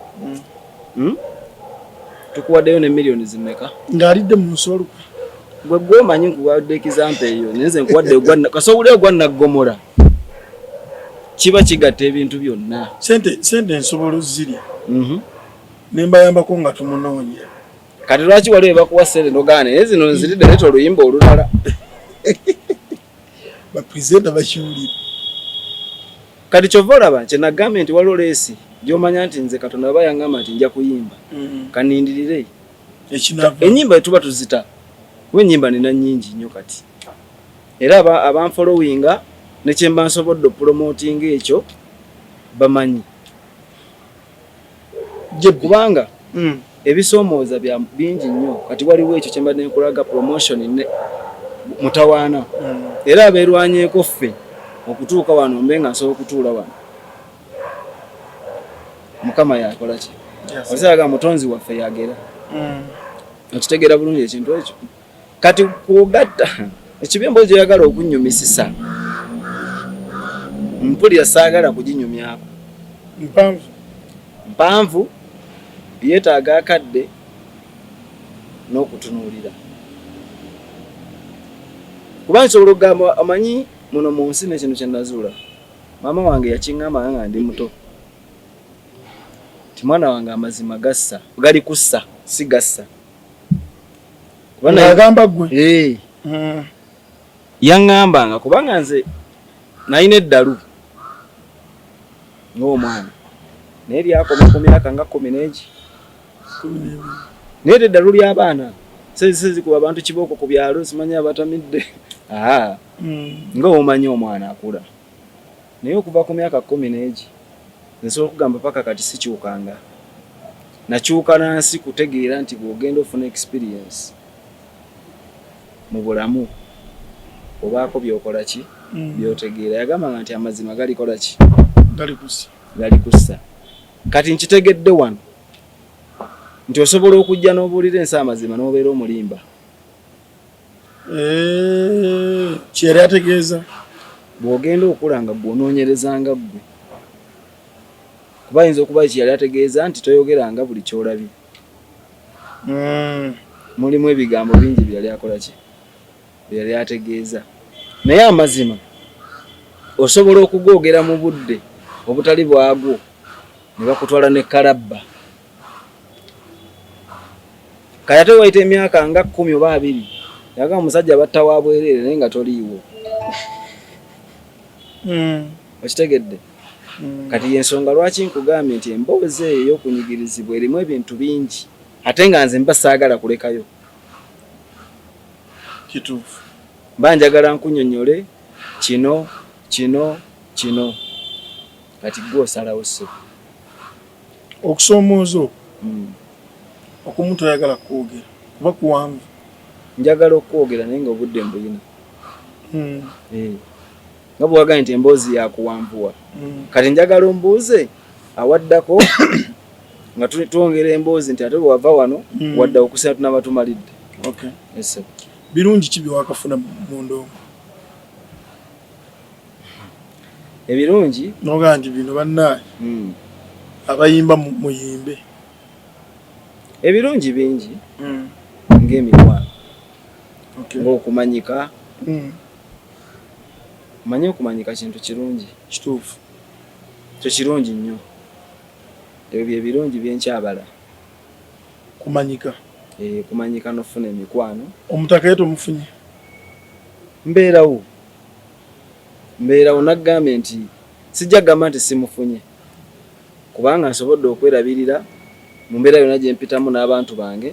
tukuwaddeyo ne millioni zimmeka ng'alidde mu nsolo gwe omanyi nkuwadde example eyo nenze nkuwadde kasobole ogwa Naggomola kiba kigatta ebintu byonna sente ensobolo zirya nembayambako nga tumunoonya kati lwaki waliwo bakuwa sente nogane naye zino nziridde leeta oluyimba olulala bapresenta bakiwulira kati kyova olaba kyenagambye nti waliwo leesi gyomanya nti nze Katonda aba yangamba nti nja kuyimba kanindirire ennyimba tuba tuzita kuba ennyimba nina nnyingi nnyo kati era abanfolowinga nekyemba nsobodde opromotinga ekyo bamanyi gye kubanga ebisoomooza bya bingi nnyo kati waliwo ekyo kyemba nenkolaga promotion mutawaana era abeerwanyeeko ffe okutuuka wano mbe nga nsobola okutuula wano mukama yakola ki osaga mutonzi waffe yagera okitegeera bulungi ekintu ekyo kati kugatta ekibi emboozi oyagala okunyumisisa mpulira saagala kuginyumyako mpanvu yeetaaga akadde n'okutunuulira kuba nsobola okugamba amanyi muno mu nsi n'ekintu kye nazuula maama wange yakiŋŋamba nga ndi muto ti mwana wange amazima gassa gali kussa si gassa agamba gwe yaŋŋambanga kubanga nze nalina eddalu ng'omwana naye lyakoma ku myaka nga 10 naye eddalu ly'abaana sezikuba abantu kibooko ku byalo simanyi abatamidde nga omanyi omwana akula naye okuva ku myaka 10 nsobola okugamba paka kati sikyukanga nakyuka nansi kutegeera nti bw'ogenda ofuna experience mu bulamu obaako byokola ki byotegeera yagambanga nti amazima galikola ki gali kussa kati nkitegedde wano nti osobola okujja n'obuulira ensi amazima n'obeera omulimba kyeyali ategeeza bw'ogenda okula nga bw'onoonyerezanga ggwe kuba ayinza okuba kyeyali ategeeza nti toyogeranga buli kyolabye mulimu ebigambo bingi byeyali akola ki byeyali ategeeza naye amazima osobola okugoogera mu budde obutali bwagwo ne bakutwala ne kalabba kayate wayita emyaka nga 10 oba 20 yaga omusajja batta wa bwereere naye nga toliiwo okitegedde kati yensonga lwaki nkugambye nti emboozi eyo ey'okunyigirizibwa erimu ebintu bingi ate nga nze mba saagala kulekayo kituufu mba njagala nkunyonyole kino kati gwe osalawo sso okusoomooza okumuntu ayagala kwogera kuba kuwanvu njagala okwogera naye nga obudde mbuyina nga bwewagaye nti emboozi yakuwanvuwa kati njagala ombuuze awaddako nga twongera emboozi nti ate bwewava wano wadda okusera tunaba tumalidde birungi ki byewakafuna mu ndongo ebirungi nogaa nti bino bannaye abayimba muyimbe ebirungi bingi ng'emikwano ng'okumanyika manye okumanyika kintu kirungi kituufu kyo kirungi nnyo ebyo bye birungi byenkyabala kumanyika kumanyika n'ofuna emikwano omutaka yeto mufunye mbeerawo naggambe nti sijja gamba nti simufunye kubanga nsobodde okwerabirira mu mbeera yonna gye mpitamu n'abantu bange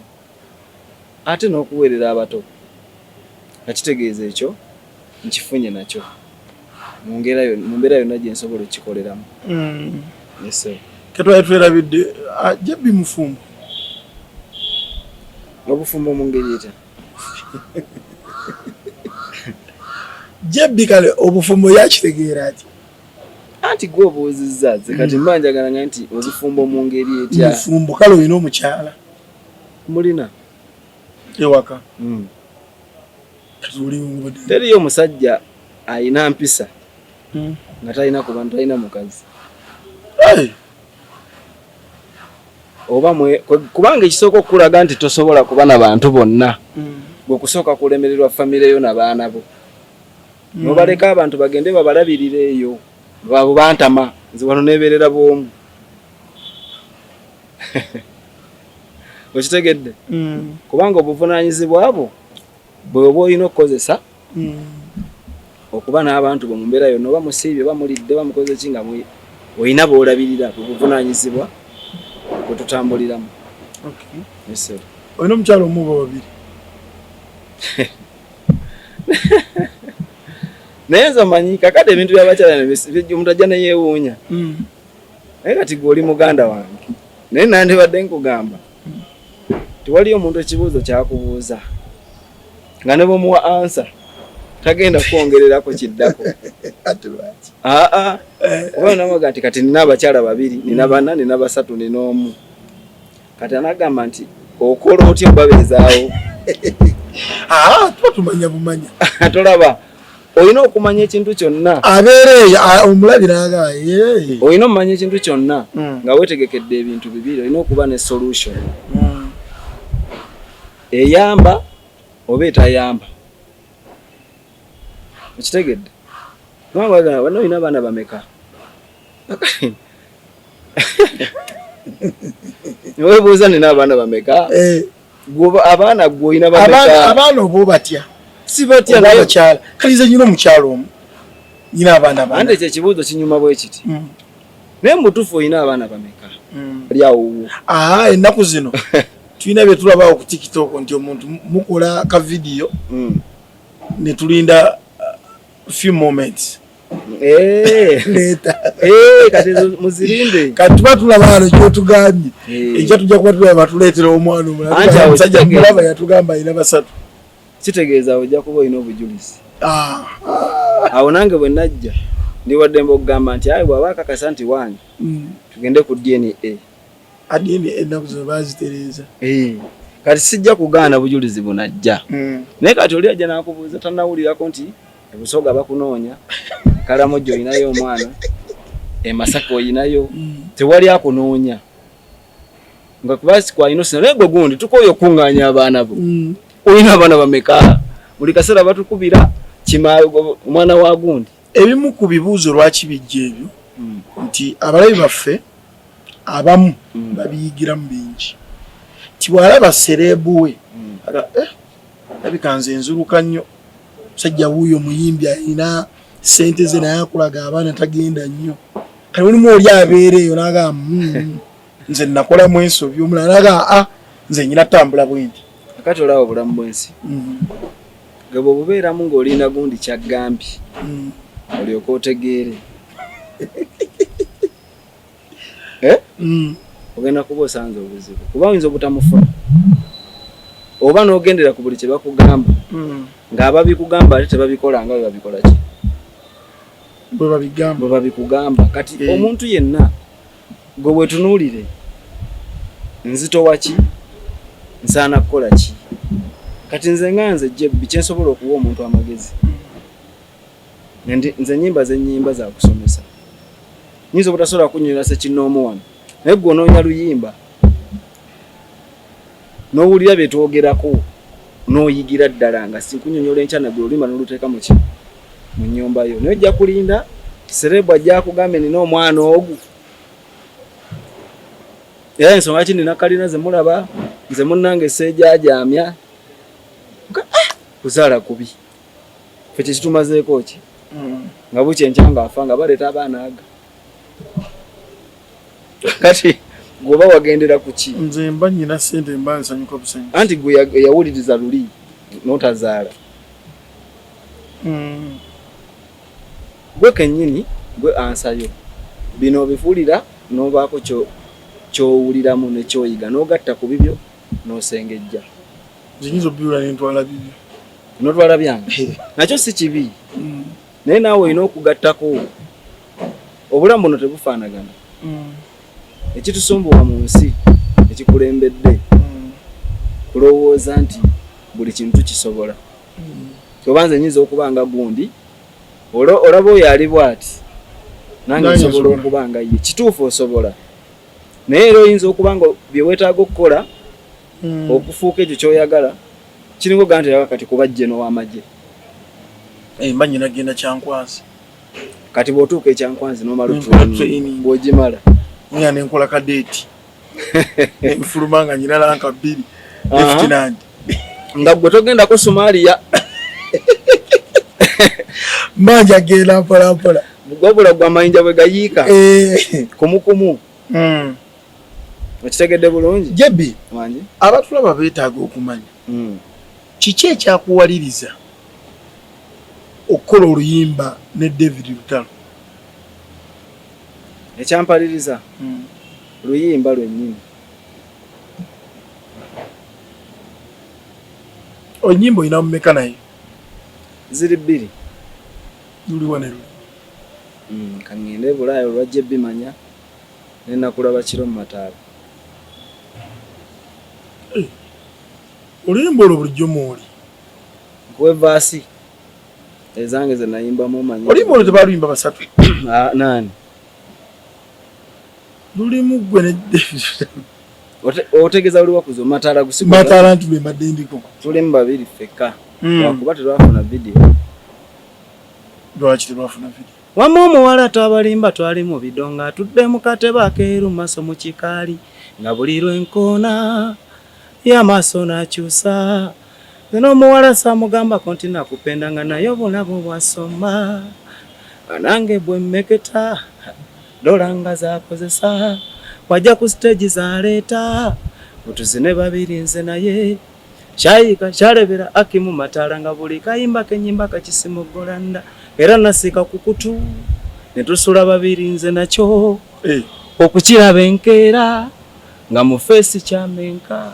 ate n'okuweerera abato nakitegeeza ekyo nkifunye nakyo mu mbeera yonna gye nsobola okukikoleramu ketwali twerabidde Jebbi mufumbo obufumbo mu ngeri etya Jebbi kale obufumbo yakitegeera ati anti gwe obuuzizza ze kati mba njagalanga nti obufumbo mu ngeri etya mufumbo kale olina omukyala mulina ewaka teriyo omusajja ayina mpisa nga talina ku bantu talina mukazi oba kubanga ekisooka okulaga nti tosobola kuba na bantu bonna gwe kusooka kulemererwa famire yo n'abaana bo nobaleka abantu bagende babalabirire eyo babo bantama nze wano neeberera bw'omu okitegedde kubanga obuvunaanyizibwa bwo bwe oba olina okukozesa okuba n'abantu bo mu mbeera yonna oba musiibye oba mulidde oba mukoze ki nga olina boolabirira ku buvunaanyizibwa bwe tutambuliramu. Olina omukyalo omu oba babiri? naye nze omanyi kakade ebintu by'abakyala omuntu ajja ne yeewuunya naye kati gwe oli muganda wange naye nandibadde nkugamba tewali omuntu ekibuuzo kyakubuuza nga ne bwomuwa ansa tagenda kwongererako kiddako oba namuga nti kati nina abakyala babiri nina bana nina basatu nina omu kati anagamba nti okola otya obabeezaawo tuba tumanya bumanya tolaba olina okumanya ekintu kyonna abeere omulabiraga olina omumanya ekintu kyonna nga weetegekedde ebintu bibiri olina okuba ne solution eyamba oba etayamba okitegedde kubanga wano olina abaana bameka weebuuza nina abaana bameka abaana gwe olina bameka abaana oba batya sibatya nabakyala kaliza nyina omukyalo omu nyina abaana ande ekyo ekibuuzo kinyuma bwe kiti naye mutuufu olina abaana bameka lyawo ennaku zino tulina bye tulabawo ku TikTok nti omuntu mukola ka video ne tulinda few moments kati muzirinde kati tuba tulaba wano kyotugambye ekyo tujja kuba tulaba tuleetera omwana omulamusajja mulaba yatugamba alina basatu kitegeeza ojja kuba olina obujulizi awo nange bwe najja ndiwadde mbogamba nti ayi bw'aba akakasa nti wange tugende ku DNA ennaku zino bazitereeza kati sijja kugaana bujulizi bunajja naye kati oli ajja n'akubuuza tannawulirako nti ebusoga bakunoonya Karamojo olinayo omwana Masaka olinayo tewali akunoonya nga kubasi kwa inosi lego gundi tukoyo kunganya abaana bo olina abaana bameka buli kaseera batukubira kimaago omwana wa gundi ebimu ku bibuuzo lwaki bijja ebyo nti abalabi baffe abamu babiyigira mu bingi tiwalaba serebu we abikanze enzuluka nnyo sajja wuuyo muyimbi alina sente ze naye akulaga abaana tagenda nnyo kale mulimu oli abeera eyo naga nze nakolamu ensobi omulala naga nze nyina tambula bwenti akati olaba obulamu bwensi nga bw'obubeeramu ng'olinda gundi kyagambye olyoka otegeere ogenda kuba osanze obuzibu kuba oyinza obutamufuna oba n'ogendera ku buli kye bakugamba ng'ababikugamba ate tebabikola nga bwe babikola ki bwe babikugamba kati omuntu yenna gwe bwetunuulire nzitowa ki nsaana kukola ki kati nze nga nze Jebbi kyensobola okuwa omuntu amagezi nze nyimba zenyimba za kusomesa nyinza obutasobola kunyonyola sekinnoomu wano naye gwe onoonya luyimba n'owulira bye twogerako n'oyigira ddala nga sinkunyonyola enkya nagwe oluyimba n'oluteeka mu nnyumba yo naye ojja kulinda serebu ajja akugambe nina omwana ogu era ensonga ki nina kalina ze mulaba nze munnange seejaajaamya kuzaala kubi fe kyekitumazeeko ki nga bukyenkya ng'afa nga baleeta abaana aga kati gwoba wagendera ku ki nze mba nyina sente mba nsanyuka busanyuka anti gwe yawuliriza luli n'otazaala gwe kennyini gwe ansayo bino obifuulira n'obaako ky'owuliramu ne ky'oyiga n'ogatta ku bibyo n'osengejja ziyinza obiwula n'entwala bibyo n'otwala byange nakyo si kibi naye naawe olina okugattako obulamu buno tebufaanagana ekitusumbuwa mu nsi ekikulembedde kulowooza nti buli kintu kisobola oba nze nyinza okuba nga gundi olaba oyo ali bw'ati nange nsobola okuba nga ye kituufu osobola naye era oyinza okuba nga bye weetaaga okukola okufuuka ekyo ky'oyagala kiringa ogaa nti kati kuba jjeno w'amagye mba nyina genda Kyankwanzi kati bw'otuuka ekyankwanzi n'omala bw'ogimala nya nenkola kadeeti enfuluma nga nyina lanka 2 F9 nga gwe togendako Somalia manja genda mpolampola gwabula gwa mayinja bwe gayiika kumukumu okitegedde bulungi Jebbi abatulaba beetaaga okumanya kiki ekyakuwaliriza okukola oluyimba ne David Lutalo ekyampaliriza luyimba lwennyini onyimba olina mumeka naye ziri bbiri. Luli wanero. Kangende Bulaaya olwajja Bimanya ne nakulaba kiro mu Mataala. Oluyimba olwo bulijjo mwoli. Nkuwe vaasi ezange ze nayimbamu omanyi. Oluyimba olwo tebaluyimba basatu. Nani? Lulimu ggwe ne David. Otegeza oluwa kuzo Mataala gusigo. Mataala ntube madendiko. Tuli mu babiri ffekka. Wakuba tetwafuna video. Lwaki tebafuna video? Wamma omuwala twabalimba twali mu bidonga atudde mu katebe akeeru maaso mu kikaali nga buli lwenkoona y'amaaso n'akyusa. Neno omuwala saamugambako nti nakupenda nga naye obulamu bwasoma. Nange bwe mmeketa dola nga zaakozesa wajja ku stage zaleeta utuzine babiri nze naye kyayika kyalebera Akimu Mataala nga buli kayimba kenyimba kakisimugolanda era nasika ku kutu ne tusula babiri nze nakyo okukiraba enkeera nga mu feesi kyamenka.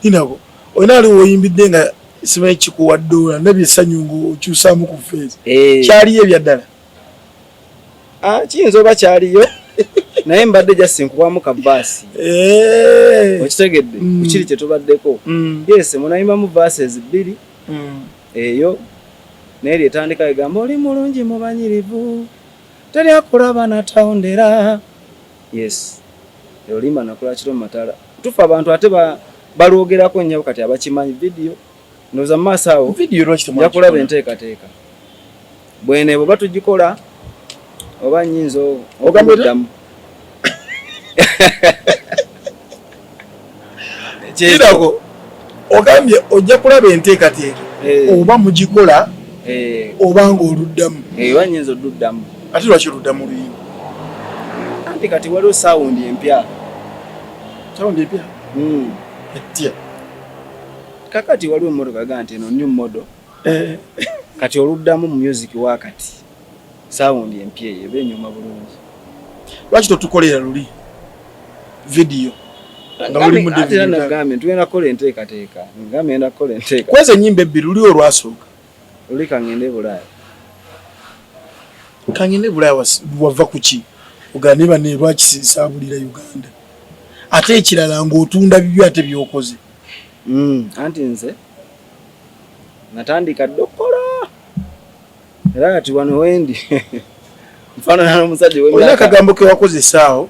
Inako oyina ali woyimbidde nga simanyi kikuwa dola nebyesanyu ng'okyusaamu ku feesi. Kyaliyo ebyaddala? Kiyinza oba kyaliyo naye mbadde jasinkuwamu kavaasi. Okitegedde kukiri kye tubaddeko. Yes, munayimbamu vases bbiri eyo naye lyetandika egamba oli mulungi mubanyirivu teri akulaba natawondera. Yes, olimba nakola kiro mu Mataala. Tufa abantu ate balwogerako nnyo kati abakimanyi video noza maaso awo video lwaki yakulaba enteekateeka bwene bwe batugikola oba nnyinza okuddamu. Kirako ogambye ojja kulaba enteekateeka oba mugikola oba ng'oluddamu. Oba nnyinza oduddamu. Ate lwaki oluddamu luyimba? Anti kati waliwo sound empya. Sound empya? Etya. Kakati waliwo emmotoka gaa nti eno new model. Kati oluddamu mu music wakati sound empya eyo eba enyuma bulungi. Lwaki totukolera luli video nga luli mu DVD? Nagambye tugenda kukola enteekateeka. Ngambye ngenda kukola enteeka. Kweza ennyimba ebbiri luli olwasooka. Luli Kangende Bulaaya. Kangende Bulaaya wava ku ki? Ogane bane lwaki sisaabulira Uganda? Ate ekirala ng'otunda bibyo ate by'okoze. Anti nze natandika ddokola era kati wano wendi mfaanana n'omusajja w'emyaka. Olina akagambo ke wakozesaawo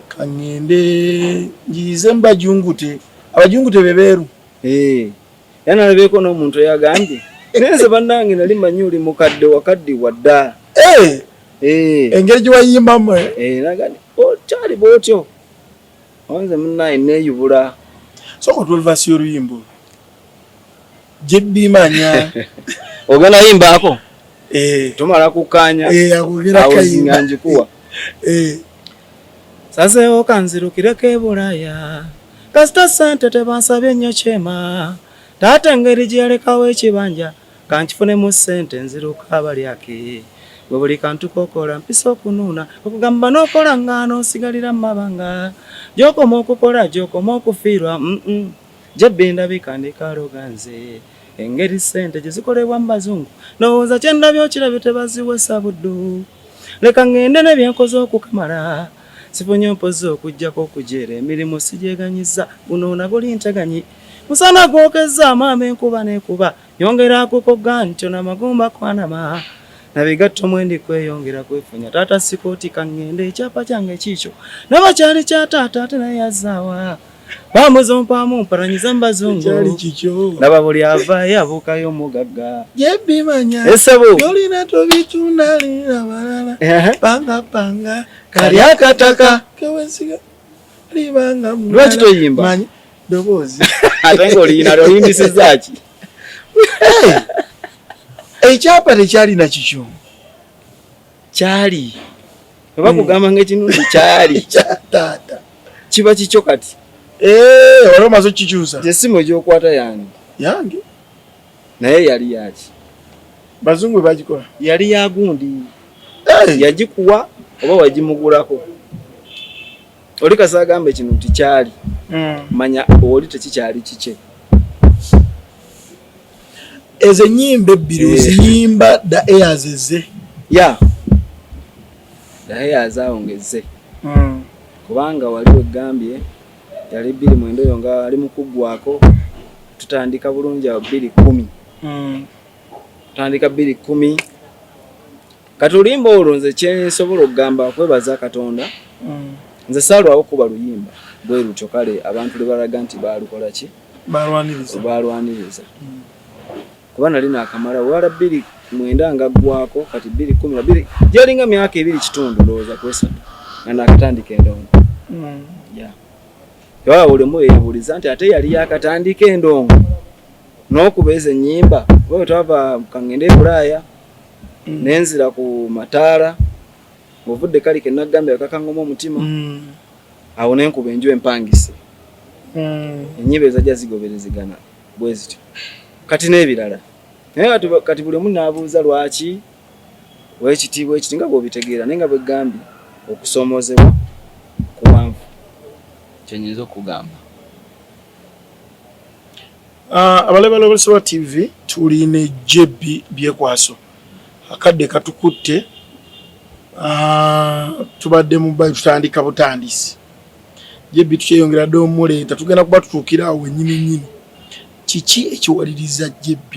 Kangende njize mbajungute. Abajungute bebeeru. Yanalabeeko n'omuntu eyagambye neze bannange nali manyi oli mukadde wakaddibwa dda. Engeri gye wayimbamu nagambye okyali bw'otyo onze munnaye neeyubula. Soko tulvasi y'oluyimbo Jebimanya ogenda yimbaako tumala kukkaanya awo zinganjikuwa. Sazeewo kanzirukireko e Bulaaya kasita ssente tebansabye nnyo kyema taata engeri gye yalekawo ekibanja kankifunemu ssente nziruka abalyake bwe buli kantu kokola mpisa okunuuna okugamba n'okola ngano osigalira mu mabanga gy'okoma okukola gy'okoma okufiirwa. Jebbi ndabika ndikaloga nze engeri ssente gye zikolebwa mu bazungu ndowooza kye ndabye okirabye tebaziwesa buddu. Leka ngende nebyenkoze okukamala sifunye mpozi okujjako okujeera emirimu sigyeganyiza gunoona guli nteganyi musana gwokeza amaama enkuba n'ekuba yongera akukoga ntyo n'amagumba kwanama nabigatto mwendi kweyongera kwefunya taata sikooti Kangende ekyapa kyange kiikyo nabakyali kya taata ate naye yazaawa bamuzompamu mparanyiza mu bazungu ndaba buli avaayo abuukayo omugagga. Jebimanya esebo yolina tobitunda lina balala panga kali akataka kewesiga libanga lwaki toyimba manyi doboozi ate ng'oliyina lyoyimbisizza ki? Ekyapa tekyalina kikyo kyali oba kugamba ng'ekinundi kyali kyataata kiba kikyo kati. Wali omaze okukikyusa? Gyesimu egyokwata yange naye yali yaki bazungu bagikola yali yagundi yagikuwa oba wagimugulako. Oli kasa agamba kino nti kyali manya oli tekikyali kike. ezo nyimba ebbiri oziyimba da airs eze ya da airs awongeze kubanga wali wegambye yali 2 yo nga ali mukugwako tutandika bulungi 210 tutandika 210 katulimba olonze kyensobola okugamba kwebaza Katonda nze salwawo kuba luyimba bwe lutyo kale abantu lebalaga nti balukola ki balwaniriza kuba nali nakamala wala 2 nga gwako kati 212 jalinga myaka 2 kitundu loza kwesa na nakatandika endongo ya yawa ulemo yebuliza nti ate yali yakatandika endongo n'okubeza ennyimba bwe twava kangende Bulaya nenzira ku Mataala ovudde kali ke nagambe akakangoma omutima awo nenkuba enju empangise ennyimba ezajja zigoberezigana bwezityo kati n'ebirala naye kati buli omu n'abuuza lwaki wekitiibwa ekiti nga bw'obitegeera naye nga bwegambye okusoomozebwa kuwanvu kyenyinza okugamba. Abalebalebesewa TV tuline JB byekwaso akadde katukutte tubadde mu bayi tutandika butandisi JB tukyeyongera ddo omuleeta tugenda kuba tutuukira awo nyini kiki ekiwaliriza JB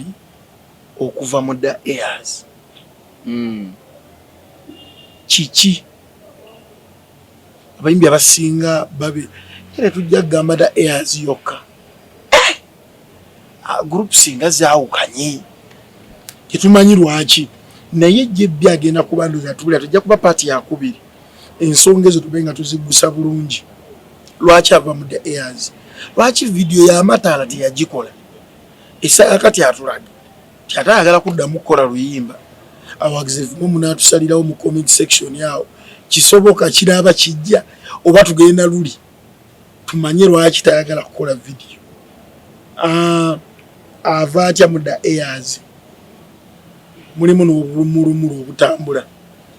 okuva mu da airs kiki abayimbi abasinga babe era tujja kugamba da airs yokka group singa zaawukanye tetumanyi lwaki naye JB agenda kuba ndoza tubula tujja kuba party ya kubiri ensonga ezo tubenga tuzigusa bulungi lwaki ava mu da airs lwaki video ya Mataala teyagikola esa akati atulaga kyatayagala kuddamu kukola luyimba awagize mu natusalirawo mu comment section yawo kisoboka kiraba kijja oba tugenda luli tumanye lwaki tayagala kukola video avatya mu da airs mulimu n'obulumulumulu obutambula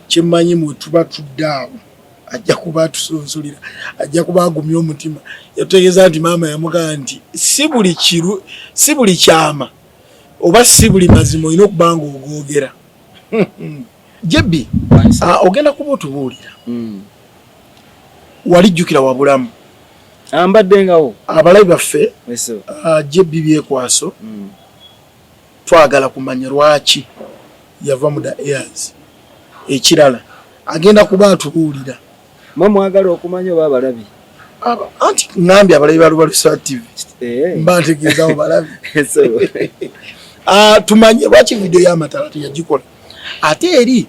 kyemmanyi mwe tuba tuddaawo ajja kuba tusonsolera ajja kuba agumya omutima yategeeza nti maama yamugaa nti si buli kyama oba si buli mazima olina okubanga ogogera JB ogenda kuba otubuulira walijjukira wabulamu ambaddengawo abalabi baffe JB byekwaso twagala kumanya lwaki yava mu da airs ekirala agenda kuba atubuulira mwe mwagala okumanya oba abalabi anti ngambye abalabi balubalusa TV mba ntegeezaawo balabi tumanye lwaki video ya Mataala teyagikola ate eri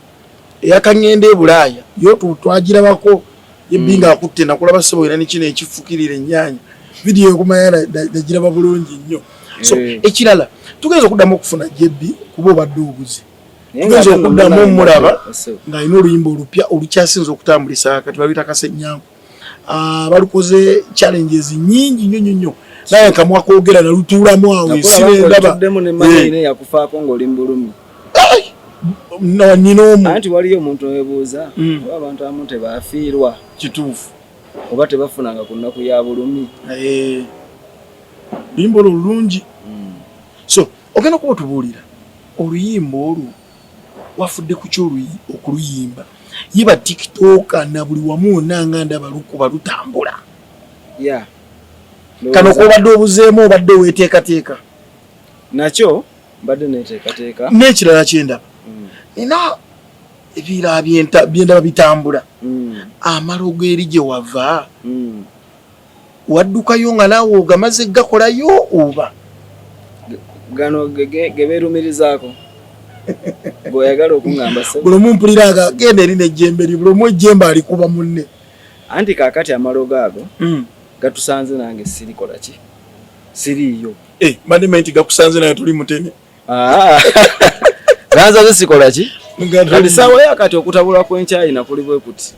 eyakangende e Bulaaya yo twagirabako yebinga akutte nakulaba sebo era nikino ekifukirira ennyanya video yokumanya nagiraba bulungi nnyo so ekirala tugeza okuddamu okufuna JB kuba obadde obuze tugeza okuddamu omulaba ng'alina oluyimba olupya olukyasinza okutambulisa kati baluyita Kasenyanku balukoze challenges nyingi nnyo naye nkamwa koogera nalutuulamu awo esirendaba yakufaako ng'oli mu bulumi ninomu anti waliyo omuntu owebuuza oba abantu abamu tebaafiirwa kituufu oba tebafunanga ku nnaku ya bulumi luyimba olwo lulungi so ogenda kuba otubuulira oluyimba olwo wafudde ku okuluyimba yiba TikTok na buli wamu onanga ndaba lukuba lutambula kano kobadde obuzeemu obadde weeteekateeka nakyo mbadde neteekateeka n'ekirala kyendaba nina ebiira byendaba bitambula amalogo eri gye wava waddukayo nga naawe ogamaze gakolayo oba gano gebeerumirizaako bw'oyagala okuŋŋamba se buli omu mpulira agagenda eri n'ejjembe eri buli omu ejjembe alikuba munne anti kaakati amalogo ago gatusanze nange sirikola ki siriiyo manema nti gakusanze naye tuli mutene nanzaze sikola ki kati saawa yakati okutabulwa kw'enkyayina kuli bwe kuti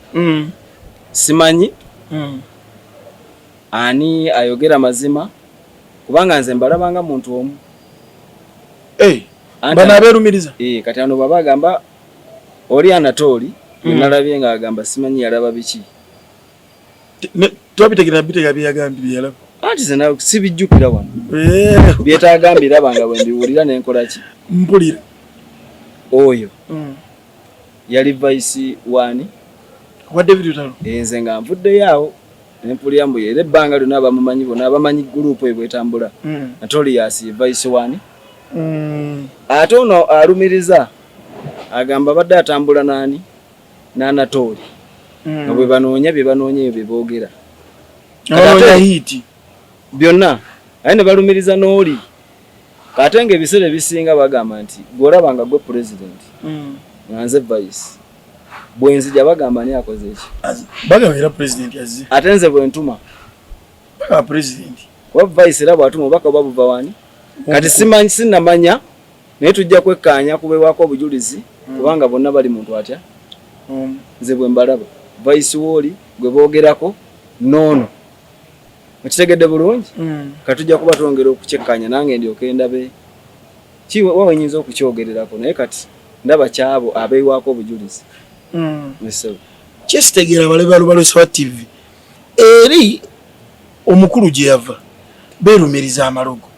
simanyi ani ayogera mazima kubanga nze mbalabanga muntu omu bana abeerumiriza kati ano baba agamba oli Anatoli nalabye nga agamba simanyi yalaba biki twabitegera bitega byagambye byalaba Anti zena sibijjukira wano. Byetagambira banga bwe mbiwulira nenkola ki? Mpulira. Oyo. Yali vice wani. Wa David Lutalo. Nze nga nvudde yaawo. Nempulira mbu era ebbanga lyonna abamumanyi bonna abamanyi gurupu ebwetambula. Notorious vice wani. Ate ono alumiriza agamba badde atambula nani? N'Anatoli. Nga bwe banoonya bye banoonya bye boogera. Ate hiti. Byonna aye ne balumiriza n'oli. Kate ng'ebiseera ebisinga bagamba nti gw'olaba nga gwe president. Nze vice. Bwenzija bagamba ani akoze ki? Bagamba era president yazze. Ate nze bwe ntuma. Bagamba president. Wa vice era bw'atuma obubaka babuva wani? Kati simanyi sinnamanya naye tujja kwekkaanya kubeewako obujulizi kubanga bonna bali muntu atya. Nze bwe mbalaba. Vice woli gwe boogerako noono. Okitegedde bulungi? Katujja kuba twongera okukyekkaanya nange ndyoke ndabe. Ki wawe nyinza okukyogererako naye kati ndaba kyabo abeewako obujulizi. Kyesitegeera bale balubalusa TV. Eri omukulu gye yava beerumiriza amalogo.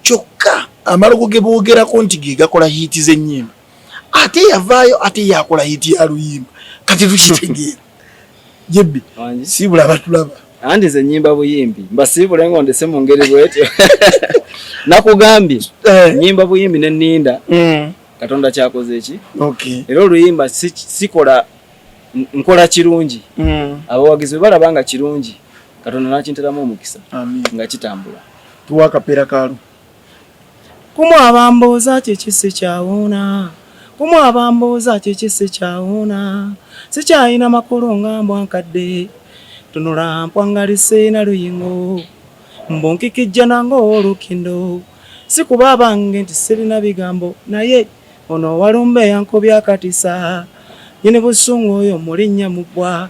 Kyokka amalogo ge boogerako nti ge gakola hiiti z'ennyimba. Ate yavaayo ate yakola hiiti ya luyimba. Kati tukitegeera. Jebbi sibula batulaba. Andi ze nyimba buyimbi mbasibule ngo ndese mu ngeri bwetyo. Nakugambye nyimba buyimbi ne ninda. Katonda kyakoze eki? Okay. Era oluyimba sikola nkola kirungi. Abawagizi balabanga kirungi. Katonda nakinteramu omukisa. Amen. Nga kitambula. Tuwa kapera kalu. Kumwabambuuza kikisi kyawuna. Kumwabambuuza kikisi kyawuna. Sikyayina makulu nga mbwankadde. Tunula mpwangalise na luyingo. Mbunkikijja nango olukindo. Sikuba bange nti sirina bigambo naye ono walumbe yankobya katisa. Nyine busungu oyo mulinnya mubwa.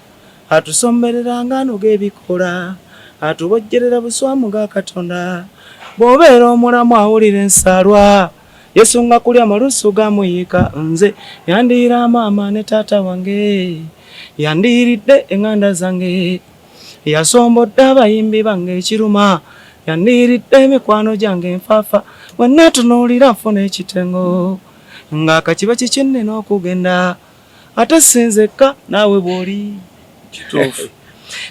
Atusomberera ngano gebikola. Atubojjerera buswamu ga Katonda. Bw'obeera omulamu awulira ensalwa. Yesu nga kulya malusu gamuyika nze yandiira maama ne taata wange. Yandiiridde enganda zange. Yasombodde abayimbi bange ekiruma. Yandiiridde emikwano gyange enfaafa. Wenna tunuulira nfuna ekitengo. Ng'akakiba kikinene okugenda. Ate sinzekka naawe bw'oli. Kituufu.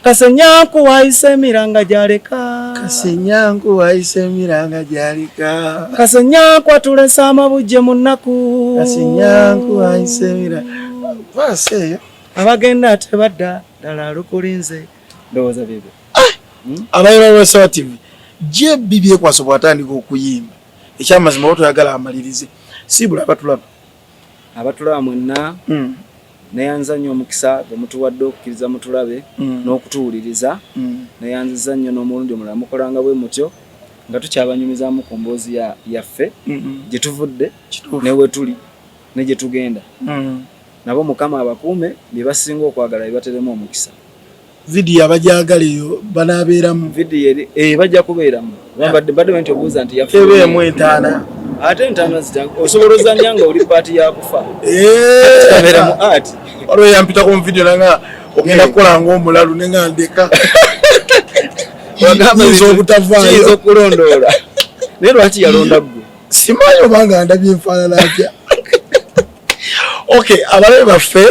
Kasenyanku waayise emiranga gyaleka. Kasenyanku waayise emiranga gyaleka. Kasenyanku atulesa amabujje mu nnaku. Kasenyanku waayise emiranga. Vaasi eyo. Abagenda tebadda ddala lukulinze. Ndowooza bibyo. Abayibalusa TV. Jebbi byekwaso bw'atandika okuyimba. Ekyamazima bw'otoyagala amalirize. Sibula abatulaba. Abatulaba mwenna. Neyanza nnyo omukisa gwe mutuwadde okukkiriza mutulabe n'okutuwuliriza. Neyanziza nnyo n'omulundi omulala mukolanga bwe mutyo nga tukyabanyumizaamu ku mboozi yaffe gye tuvudde ne we tuli ne gye tugenda. Nabo Mukama abakuume bye basinga okwagala bye bateremu omukisa. Vidiyo abagyagala eyo banaabeeramu. Vidiyo bajja kubeeramu. Badde benti obuuza nti yaffe. Ebeemu entaana. Ate entaana zitanga osobola ozannya nga oli paati ya kufa. Abeera mu art. Waliwo yampitako mu vidiyo nanga ogenda kukola ng'omulalu ne nga ndeka. Yinza obutavaayo. Kiyinza okulondoola. Naye lwaki yalonda ggwe? Simanyi obanga ndabye enfaanana atya. Okay, abalabe baffe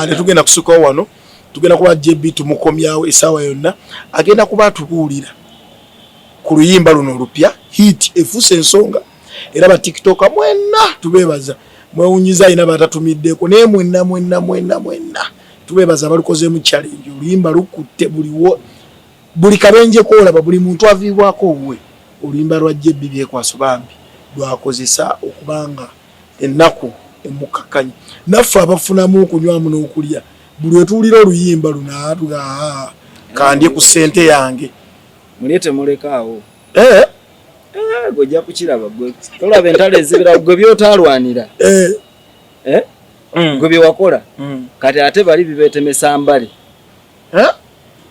netugenda kusukawo wano. Tugenda kuba JB tumukomyawo essaawa yonna. Agenda kuba atubuulira ku luyimba luno olupya hit efuuse ensonga. Era ba TikTok mwenna tubebaza mwewunyiza ina batatumiddeko naye mwenna tubebaza balukoze mu challenge oluyimba lukutte buli kabenje ko olaba buli muntu avibwako obwe oluyimba lwa JB byekwaso bambi lwakozesa okubanga ennaku emukakanya naffe abafunamu okunywamu n'okulya buli wetuwulira oluyimba lunaatuga kandi ku ssente yange mulete mulekaawo gojja kukiraba gwe tolaba entalo ezibira gwe byotaalwanira gwe byewakola kati ate bali bibeetemesa mbale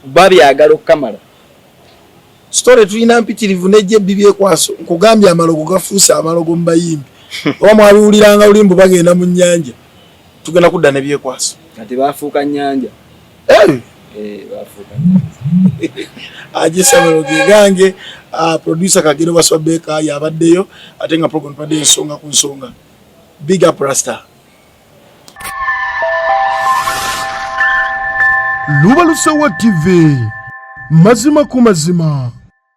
babyagala okukamala story tulina mpitirivu nejje byekwaso nkugambye amalogo gafuusa amalogo mu bayimbi oba mwabiwuliranga lulimbu bagenda mu nnyanja tugenda kudda ne byekwaso kati bafuuka nnyanja bafuuka agisabalo gigange producer Kagero Baswabeka yabaddeyo ate nga program padde ensonga ku nsonga. Big up Rasta. Lubalusewa TV mazima ku mazima.